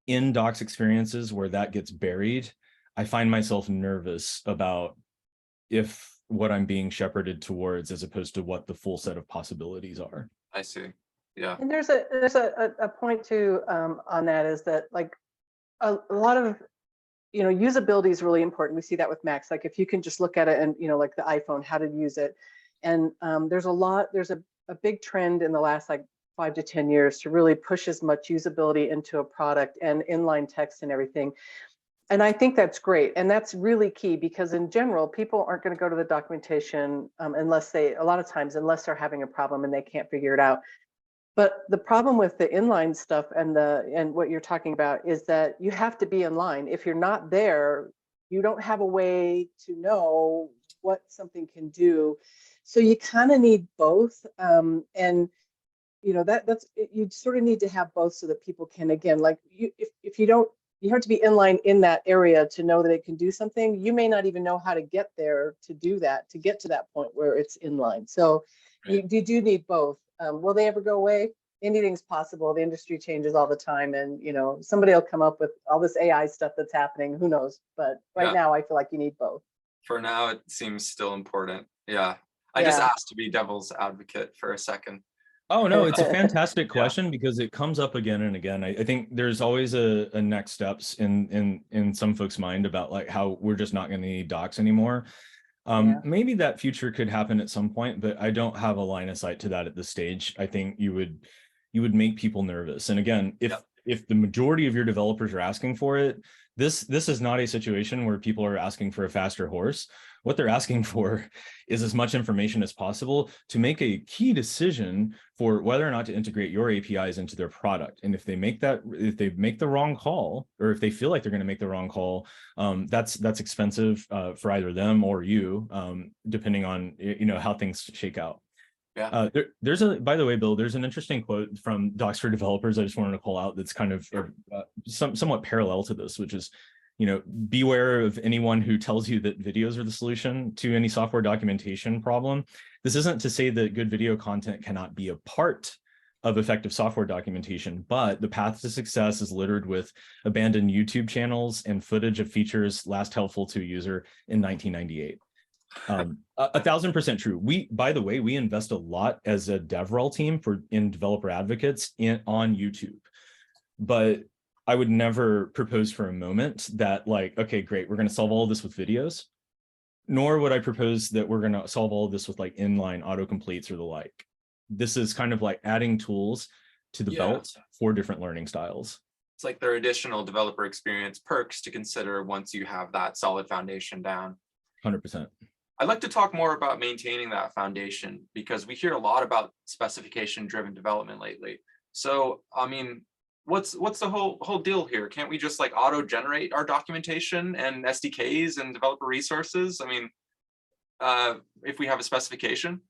In docs experiences where that gets buried, I find myself nervous about if what I'm being shepherded towards, as opposed to what the full set of possibilities are. I see. Yeah. And there's a point too on that, is that like a lot of usability is really important. We see that with Macs. Like if you can just look at it and like the iPhone, how to use it. And there's a big trend in the last like 5 to 10 years to really push as much usability into a product and inline text and everything. And I think that's great. And that's really key, because in general, people aren't going to go to the documentation unless they're having a problem and they can't figure it out. But the problem with the inline stuff and what you're talking about is that you have to be in line. If you're not there, you don't have a way to know what something can do. So you kind of need both. And you sort of need to have both so that people can, again, like if you don't, you have to be inline in that area to know that it can do something. You may not even know how to get there to do that, to get to that point where it's inline. So you do need both. Will they ever go away? Anything's possible. The industry changes all the time, and somebody will come up with all this AI stuff that's happening. Who knows? But right now, I feel like you need both. For now, it seems still important. Yeah. I just asked to be devil's advocate for a second. Oh, no, it's a fantastic question, because it comes up again and again. I think there's always a next steps in some folks' mind about like how we're just not going to need docs anymore. Maybe that future could happen at some point, but I don't have a line of sight to that at this stage. I think you would make people nervous. And again, if the majority of your developers are asking for it, this is not a situation where people are asking for a faster horse. What they're asking for is as much information as possible to make a key decision for whether or not to integrate your APIs into their product. And if they make the wrong call, or if they feel like they're going to make the wrong call, that's expensive for either them or you, depending on how things shake out. Yeah. By the way, Bill, there's an interesting quote from Docs for Developers I just wanted to call out that's kind of somewhat parallel to this, which is, beware of anyone who tells you that videos are the solution to any software documentation problem. This isn't to say that good video content cannot be a part of effective software documentation, but the path to success is littered with abandoned YouTube channels and footage of features last helpful to a user in 1998. 1,000% true. By the way, we invest a lot as a DevRel team in developer advocates on YouTube, but I would never propose for a moment that like, okay, great, we're going to solve all of this with videos, nor would I propose that we're going to solve all of this with like inline autocompletes or the like. This is kind of like adding tools to the belt for different learning styles. It's like there are additional developer experience perks to consider once you have that solid foundation down. 100%. I'd like to talk more about maintaining that foundation because we hear a lot about specification driven development lately. So, I mean, what's the whole deal here? Can't we just like auto generate our documentation and SDKs and developer resources? I mean, if we have a specification,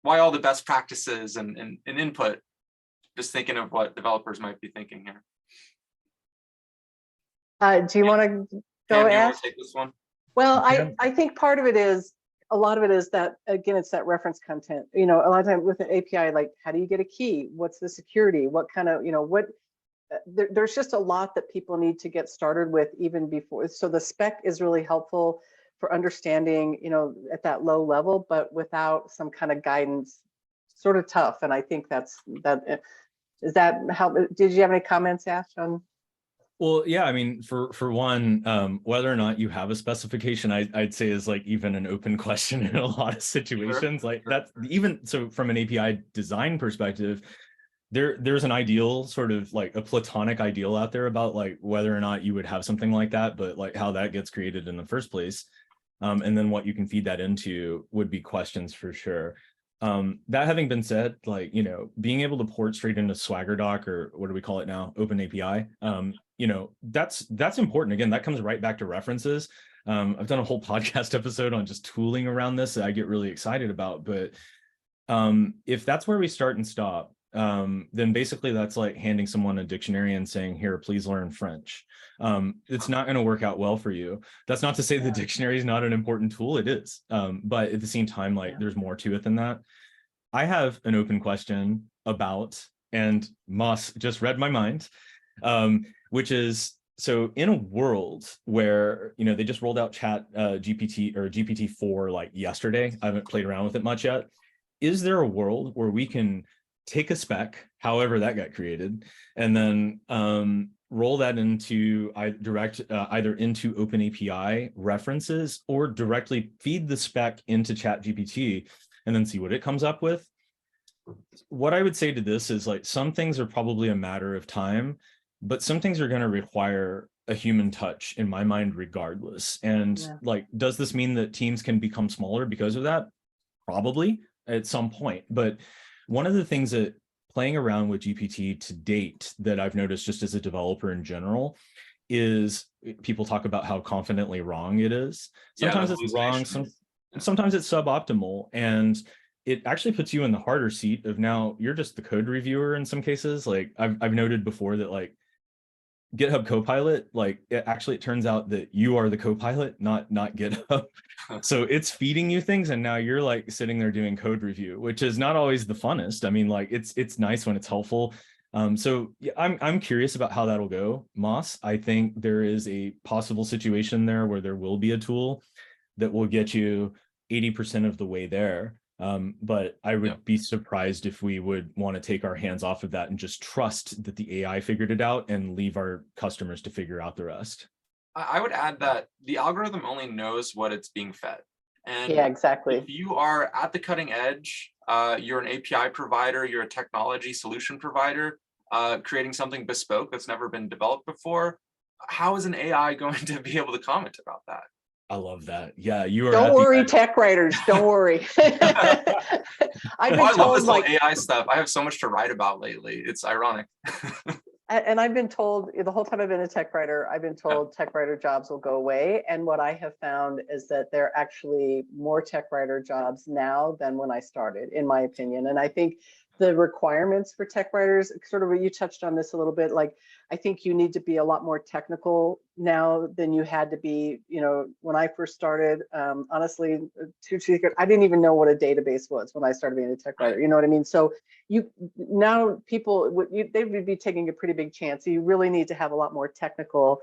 why all the best practices and input? Just thinking of what developers might be thinking here. Do you want to go, Ash? Take this one? Well, I think part of it is, a lot of it is that, again, it's that reference content. You know, a lot of times with an API, like, how do you get a key? What's the security? What kind of, you know, there's just a lot that people need to get started with even before. So the spec is really helpful for understanding, you know, at that low level, but without some kind of guidance, sort of tough. And I think is that how, did you have any comments, Ash, on? Well, yeah, I mean, for one, whether or not you have a specification, I'd say is like even an open question in a lot of situations. Like that's even so from an API design perspective, there's an ideal sort of like a platonic ideal out there about like whether or not you would have something like that, but like how that gets created in the first place. And then what you can feed that into would be questions for sure. That having been said, like, you know, being able to port straight into Swagger Doc, or what do we call it now? Open API. You know, that's important. Again, that comes right back to references. I've done a whole podcast episode on just tooling around this that I get really excited about. But if that's where we start and stop, then basically that's like handing someone a dictionary and saying, here, please learn French. It's not going to work out well for you. That's not to say the dictionary is not an important tool. It is. But at the same time, like there's more to it than that. I have an open question about, and Moss just read my mind, which is, so in a world where, you know, they just rolled out Chat GPT or GPT-4 like yesterday, I haven't played around with it much yet. Is there a world where we can take a spec, however that got created, and then roll that into either into OpenAPI references or directly feed the spec into ChatGPT and then see what it comes up with? What I would say to this is like some things are probably a matter of time, but some things are going to require a human touch in my mind regardless. And like, does this mean that teams can become smaller because of that? Probably at some point. But one of the things that playing around with GPT to date that I've noticed just as a developer in general is people talk about how confidently wrong it is. Sometimes it's wrong, sometimes it's suboptimal, and it actually puts you in the harder seat of now you're just the code reviewer in some cases. Like I've noted before that like GitHub Copilot, like it turns out that you are the Copilot, not GitHub. So it's feeding you things, and now you're like sitting there doing code review, which is not always the funnest. I mean, like it's nice when it's helpful. So yeah, I'm curious about how that'll go, Moss. I think there is a possible situation there where there will be a tool that will get you 80% of the way there. But I would be surprised if we would want to take our hands off of that and just trust that the AI figured it out and leave our customers to figure out the rest. I would add that the algorithm only knows what it's being fed. And yeah, exactly. If you are at the cutting edge, you're an API provider, you're a technology solution provider, creating something bespoke that's never been developed before, how is an AI going to be able to comment about that? I love that. Yeah, you are. Don't worry, tech writers. Don't worry. I love this whole AI stuff. I have so much to write about lately. It's ironic. And I've been told the whole time I've been a tech writer, I've been told tech writer jobs will go away. And what I have found is that there are actually more tech writer jobs now than when I started, in my opinion. And I think the requirements for tech writers, sort of what you touched on this a little bit, like I think you need to be a lot more technical now than you had to be, you know, when I first started. Honestly, I didn't even know what a database was when I started being a tech writer, you know what I mean? So now people, they would be taking a pretty big chance. So you really need to have a lot more technical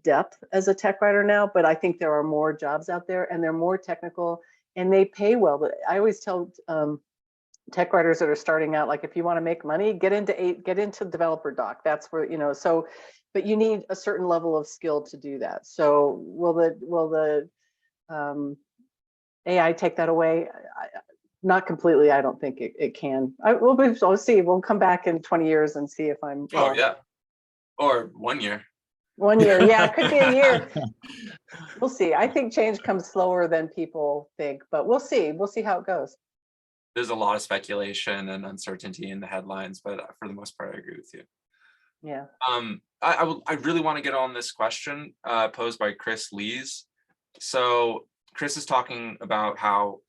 depth as a tech writer now, but I think there are more jobs out there and they're more technical and they pay well. But I always tell tech writers that are starting out, like, if you want to make money, get into developer doc. That's where, so, but you need a certain level of skill to do that. So will the AI take that away? Not completely. I don't think it can. We'll see. We'll come back in 20 years and see if I'm wrong. Oh yeah, or 1 year. 1 year, yeah, it could be a year. We'll see. I think change comes slower than people think, but we'll see. We'll see how it goes. There's a lot of speculation and uncertainty in the headlines, but for the most part, I agree with you. Yeah. I really want to get on this question posed by Chris Lees. So Chris is talking about how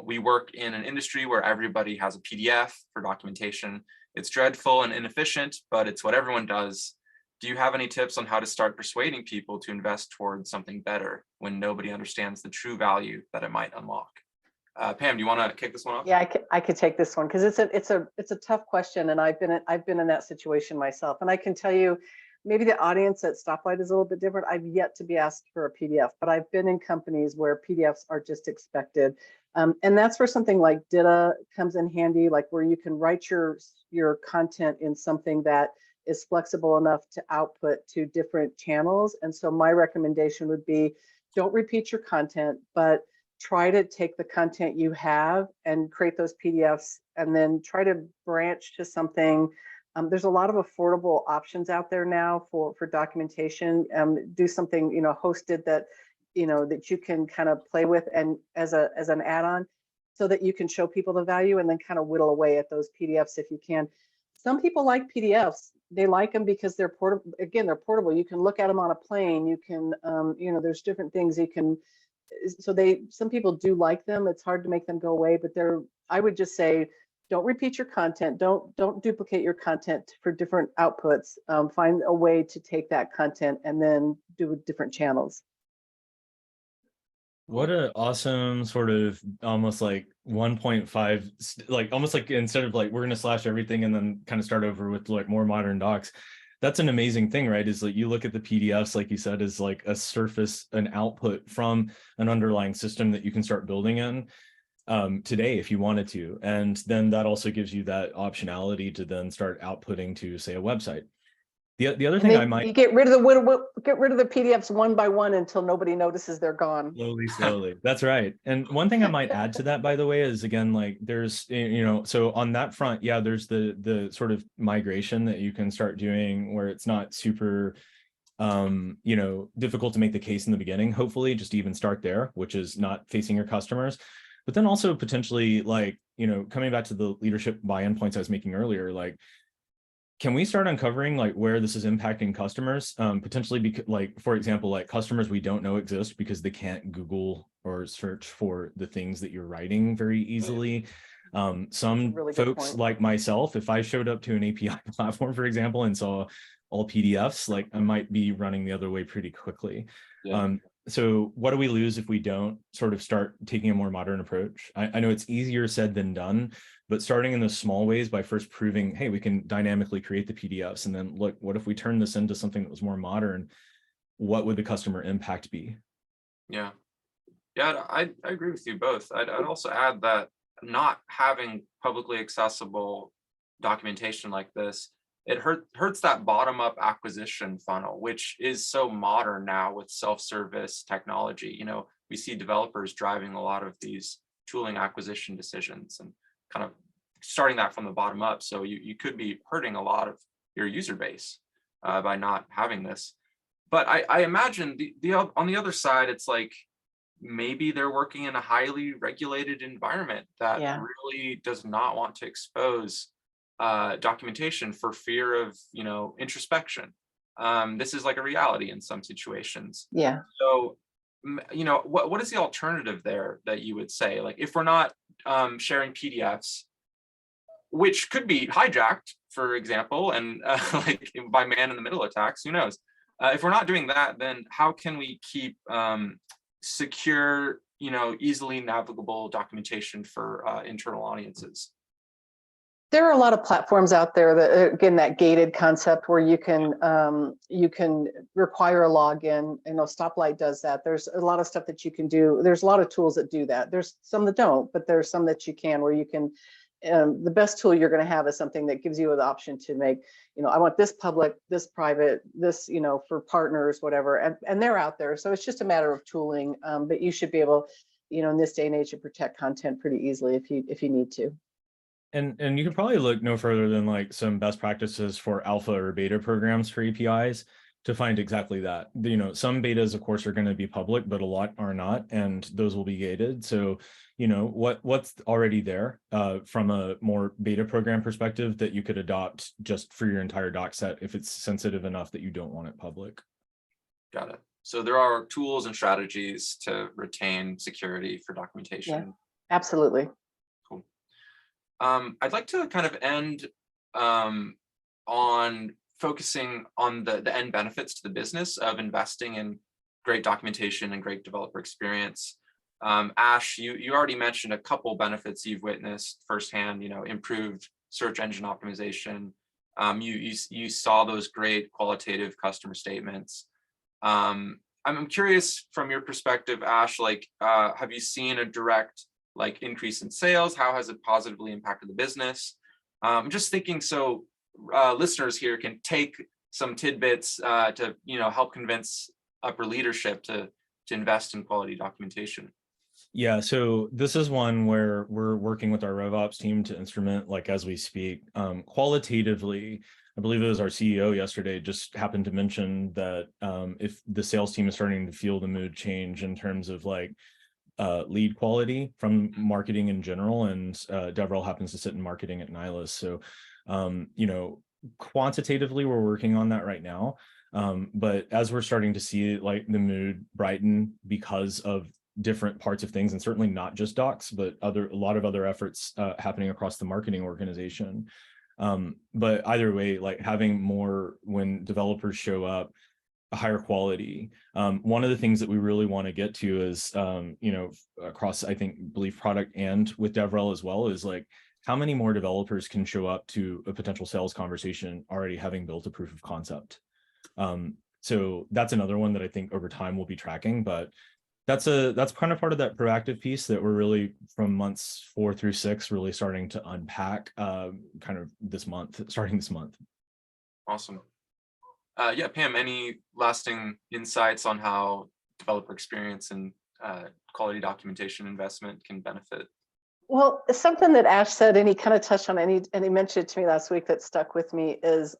we work in an industry where everybody has a PDF for documentation. It's dreadful and inefficient, but it's what everyone does. Do you have any tips on how to start persuading people to invest towards something better when nobody understands the true value that it might unlock? Pam, do you want to kick this one off? Yeah, I could take this one because it's a tough question, and I've been in that situation myself, and I can tell you, maybe the audience at Stoplight is a little bit different. I've yet to be asked for a PDF, but I've been in companies where PDFs are just expected. And that's where something like DITA comes in handy, like where you can write your content in something that is flexible enough to output to different channels. And so my recommendation would be, don't repeat your content, but try to take the content you have and create those PDFs and then try to branch to something. There's a lot of affordable options out there now for documentation. Do something, hosted that you can kind of play with and as an add-on, so that you can show people the value and then kind of whittle away at those PDFs if you can. Some people like PDFs. They like them because they're portable. Again, they're portable. You can look at them on a plane. You can, there's different things you can. So some people do like them. It's hard to make them go away, but I would just say, don't repeat your content. Don't duplicate your content for different outputs. Find a way to take that content and then do different channels. What an awesome sort of almost like 1.5, like almost like instead of like we're going to slash everything and then kind of start over with like more modern docs. That's an amazing thing, right? Is like you look at the PDFs, like you said, is like a surface, an output from an underlying system that you can start building in today if you wanted to. And then that also gives you that optionality to then start outputting to, say, a website. The other thing you get rid of the PDFs one by one until nobody notices they're gone. Slowly. That's right. And one thing I might add to that, by the way, is again, like there's, so on that front, yeah, there's the sort of migration that you can start doing where it's not super, difficult to make the case in the beginning, hopefully just even start there, which is not facing your customers. But then also potentially like, coming back to the leadership buy-in points I was making earlier, like, can we start uncovering like where this is impacting customers? Potentially, because like, for example, like customers we don't know exist because they can't Google or search for the things that you're writing very easily. Some really folks like myself, if I showed up to an API platform, for example, and saw all PDFs, like I might be running the other way pretty quickly. Yeah. So what do we lose if we don't sort of start taking a more modern approach? I know it's easier said than done, but starting in those small ways by first proving, hey, we can dynamically create the PDFs. And then look, what if we turn this into something that was more modern? What would the customer impact be? Yeah, I agree with you both. I'd also add that not having publicly accessible documentation like this, it hurts that bottom-up acquisition funnel, which is so modern now with self-service technology. We see developers driving a lot of these tooling acquisition decisions and kind of starting that from the bottom up. So you could be hurting a lot of your user base by not having this. But I imagine on the other side, it's like maybe they're working in a highly regulated environment that really does not want to expose documentation for fear of introspection. This is like a reality in some situations. Yeah. So what is the alternative there that you would say? Like if we're not sharing PDFs, which could be hijacked, for example, and like by man-in-the-middle attacks, who knows? If we're not doing that, then how can we keep secure, easily navigable documentation for internal audiences? There are a lot of platforms out there that, again, that gated concept where you can require a login. Stoplight does that. There's a lot of stuff that you can do. There's a lot of tools that do that. There's some that don't, but there's some that you can, where you can. The best tool you're going to have is something that gives you the option to make, I want this public, this private, this, for partners, whatever, and they're out there. So it's just a matter of tooling, but you should be able, in this day and age, to protect content pretty easily if you need to. And you can probably look no further than like some best practices for alpha or beta programs for APIs to find exactly that. Some betas, of course, are going to be public, but a lot are not, and those will be gated. So, what's already there from a more beta program perspective that you could adopt just for your entire doc set if it's sensitive enough that you don't want it public. Got it. So there are tools and strategies to retain security for documentation. Yeah, absolutely. Cool. I'd like to kind of end on focusing on the end benefits to the business of investing in great documentation and great developer experience. Ash, you already mentioned a couple benefits you've witnessed firsthand, improved search engine optimization. You saw those great qualitative customer statements. I'm curious from your perspective, Ash, have you seen a direct increase in sales? How has it positively impacted the business? I'm just thinking so listeners here can take some tidbits to help convince upper leadership to invest in quality documentation. Yeah, so this is one where we're working with our RevOps team to instrument as we speak. Qualitatively, I believe it was our CEO yesterday just happened to mention that if the sales team is starting to feel the mood change in terms of lead quality from marketing in general, and Devrel happens to sit in marketing at Nylas. So, quantitatively, we're working on that right now. But as we're starting to see the mood brighten because of different parts of things, and certainly not just docs, but a lot of other efforts happening across the marketing organization. But either way, having more when developers show up, a higher quality. One of the things that we really want to get to is, across, believe product and with Devrel as well, is how many more developers can show up to a potential sales conversation already having built a proof of concept. So that's another one that I think over time we'll be tracking, but that's kind of part of that proactive piece that we're really from months 4 through 6 really starting to unpack kind of starting this month. Awesome. Yeah, Pam, any lasting insights on how developer experience and quality documentation investment can benefit? Well, something that Ash said, and he kind of touched on it, and he mentioned it to me last week that stuck with me, is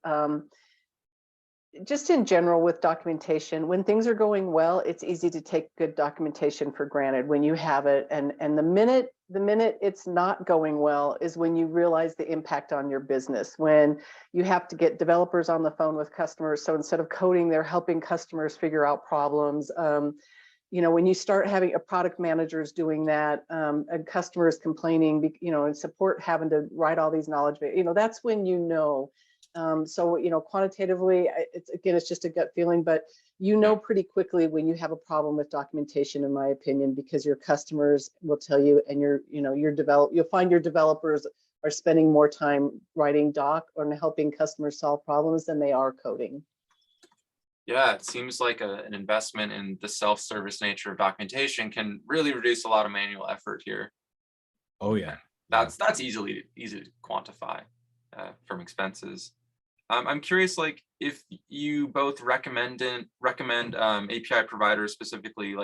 just in general with documentation, when things are going well, it's easy to take good documentation for granted when you have it. And the minute it's not going well is when you realize the impact on your business, when you have to get developers on the phone with customers. So instead of coding, they're helping customers figure out problems. When you start having a product managers doing that, and customers complaining, and support having to write all these knowledge, that's when so quantitatively, it's just a gut feeling, but pretty quickly when you have a problem with documentation, in my opinion, because your customers will tell you, and you'll find your developers are spending more time writing doc or helping customers solve problems than they are coding. Yeah, it seems like an investment in the self-service nature of documentation can really reduce a lot of manual effort here. Oh yeah, that's easy to quantify from expenses. I'm curious, if you both recommend API providers specifically,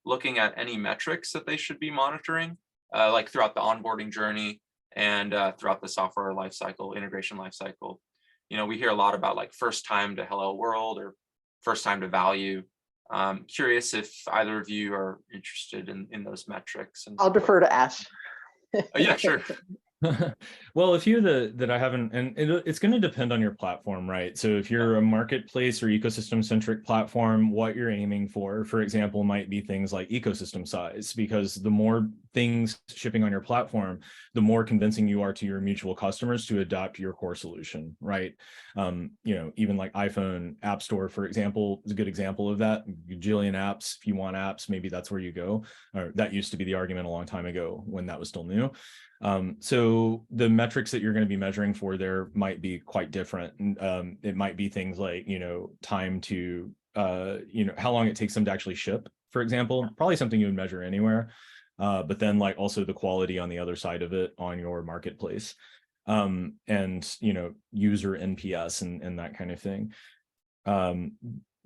looking at any metrics that they should be monitoring, throughout the onboarding journey and throughout the software lifecycle, integration lifecycle. We hear a lot about first time to hello world or first time to value. Curious if either of you are interested in those metrics. I'll defer to Ash. Oh, yeah, sure. Well, a few that I haven't, and it's going to depend on your platform, right? So if you're a marketplace or ecosystem centric platform, what you're aiming for example, might be things like ecosystem size, because the more things shipping on your platform, the more convincing you are to your mutual customers to adopt your core solution, right? Even iPhone App Store, for example, is a good example of that. Gajillion apps. If you want apps, maybe that's where you go. Or that used to be the argument a long time ago when that was still new. So the metrics that you're going to be measuring for there might be quite different. It might be things like, time to, how long it takes them to actually ship, for example, probably something you would measure anywhere. But then like also the quality on the other side of it on your marketplace, and, user NPS and that kind of thing.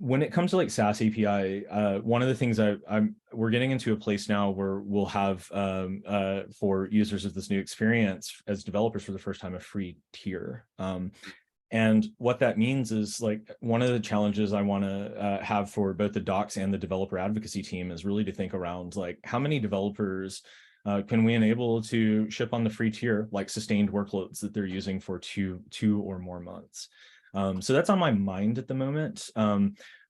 When it comes to like SaaS API, one of the things we're getting into a place now where we'll have for users of this new experience as developers for the first time a free tier. And what that means is like one of the challenges I want to have for both the docs and the developer advocacy team is really to think around like how many developers can we enable to ship on the free tier, like sustained workloads that they're using for two or more months. So that's on my mind at the moment.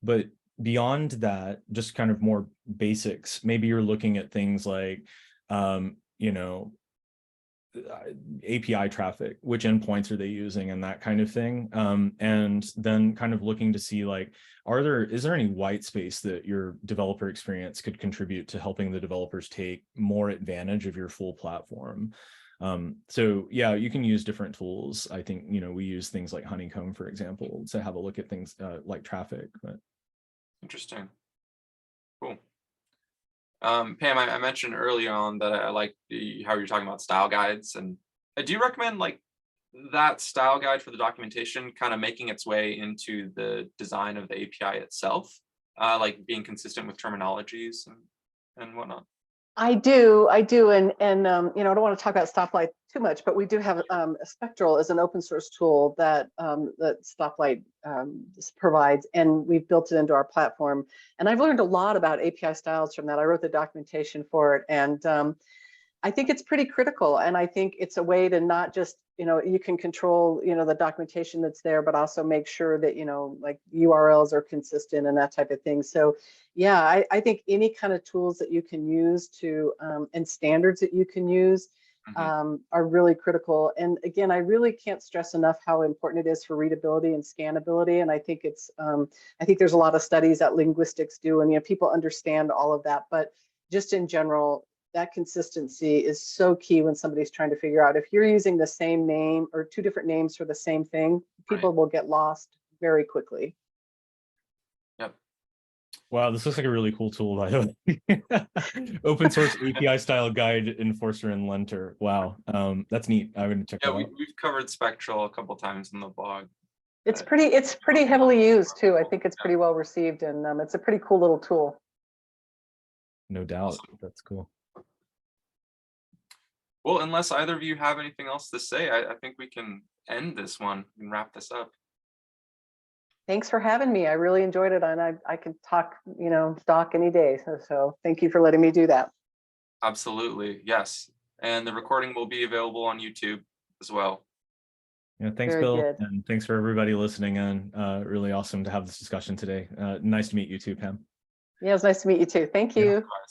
But beyond that, just kind of more basics, maybe you're looking at things like, API traffic, which endpoints are they using and that kind of thing. And then kind of looking to see like, is there any white space that your developer experience could contribute to helping the developers take more advantage of your full platform? So yeah, you can use different tools. I think, we use things like Honeycomb, for example, to have a look at things like traffic. But Interesting. Cool. Pam, I mentioned early on that I like how you're talking about style guides, and I do recommend like that style guide for the documentation kind of making its way into the design of the API itself, like being consistent with terminologies and whatnot. I do, and I don't want to talk about Stoplight too much, but we do have Spectral as an open source tool that that Stoplight provides, and we've built it into our platform. And I've learned a lot about API styles from that. I wrote the documentation for it, and I think it's pretty critical. And I think it's a way to not just, you can control, the documentation that's there, but also make sure that, like URLs are consistent and that type of thing. So yeah, I think any kind of tools that you can use to, and standards that you can use are really critical. And again, I really can't stress enough how important it is for readability and scannability. And I think I think there's a lot of studies that linguistics do, and people understand all of that. But just in general, that consistency is so key when somebody's trying to figure out if you're using the same name or two different names for the same thing, people will get lost very quickly. Yep. Wow, this looks like a really cool tool, by the way. Open source API style guide, Enforcer and Lenter. Wow, that's neat. I'm going to check that out. We've covered Spectral a couple times in the blog. It's pretty heavily used too. I think it's pretty well received, and it's a pretty cool little tool. No doubt. That's cool. Well, unless either of you have anything else to say, I think we can end this one and wrap this up. Thanks for having me. I really enjoyed it, and I can talk, doc any day. So thank you for letting me do that. Absolutely, yes. And the recording will be available on YouTube as well. Yeah, thanks, Very Bill, good. and thanks for everybody listening in. Really awesome to have this discussion today. Nice to meet you too, Pam. Yeah, it was nice to meet you too. Thank you. Yeah.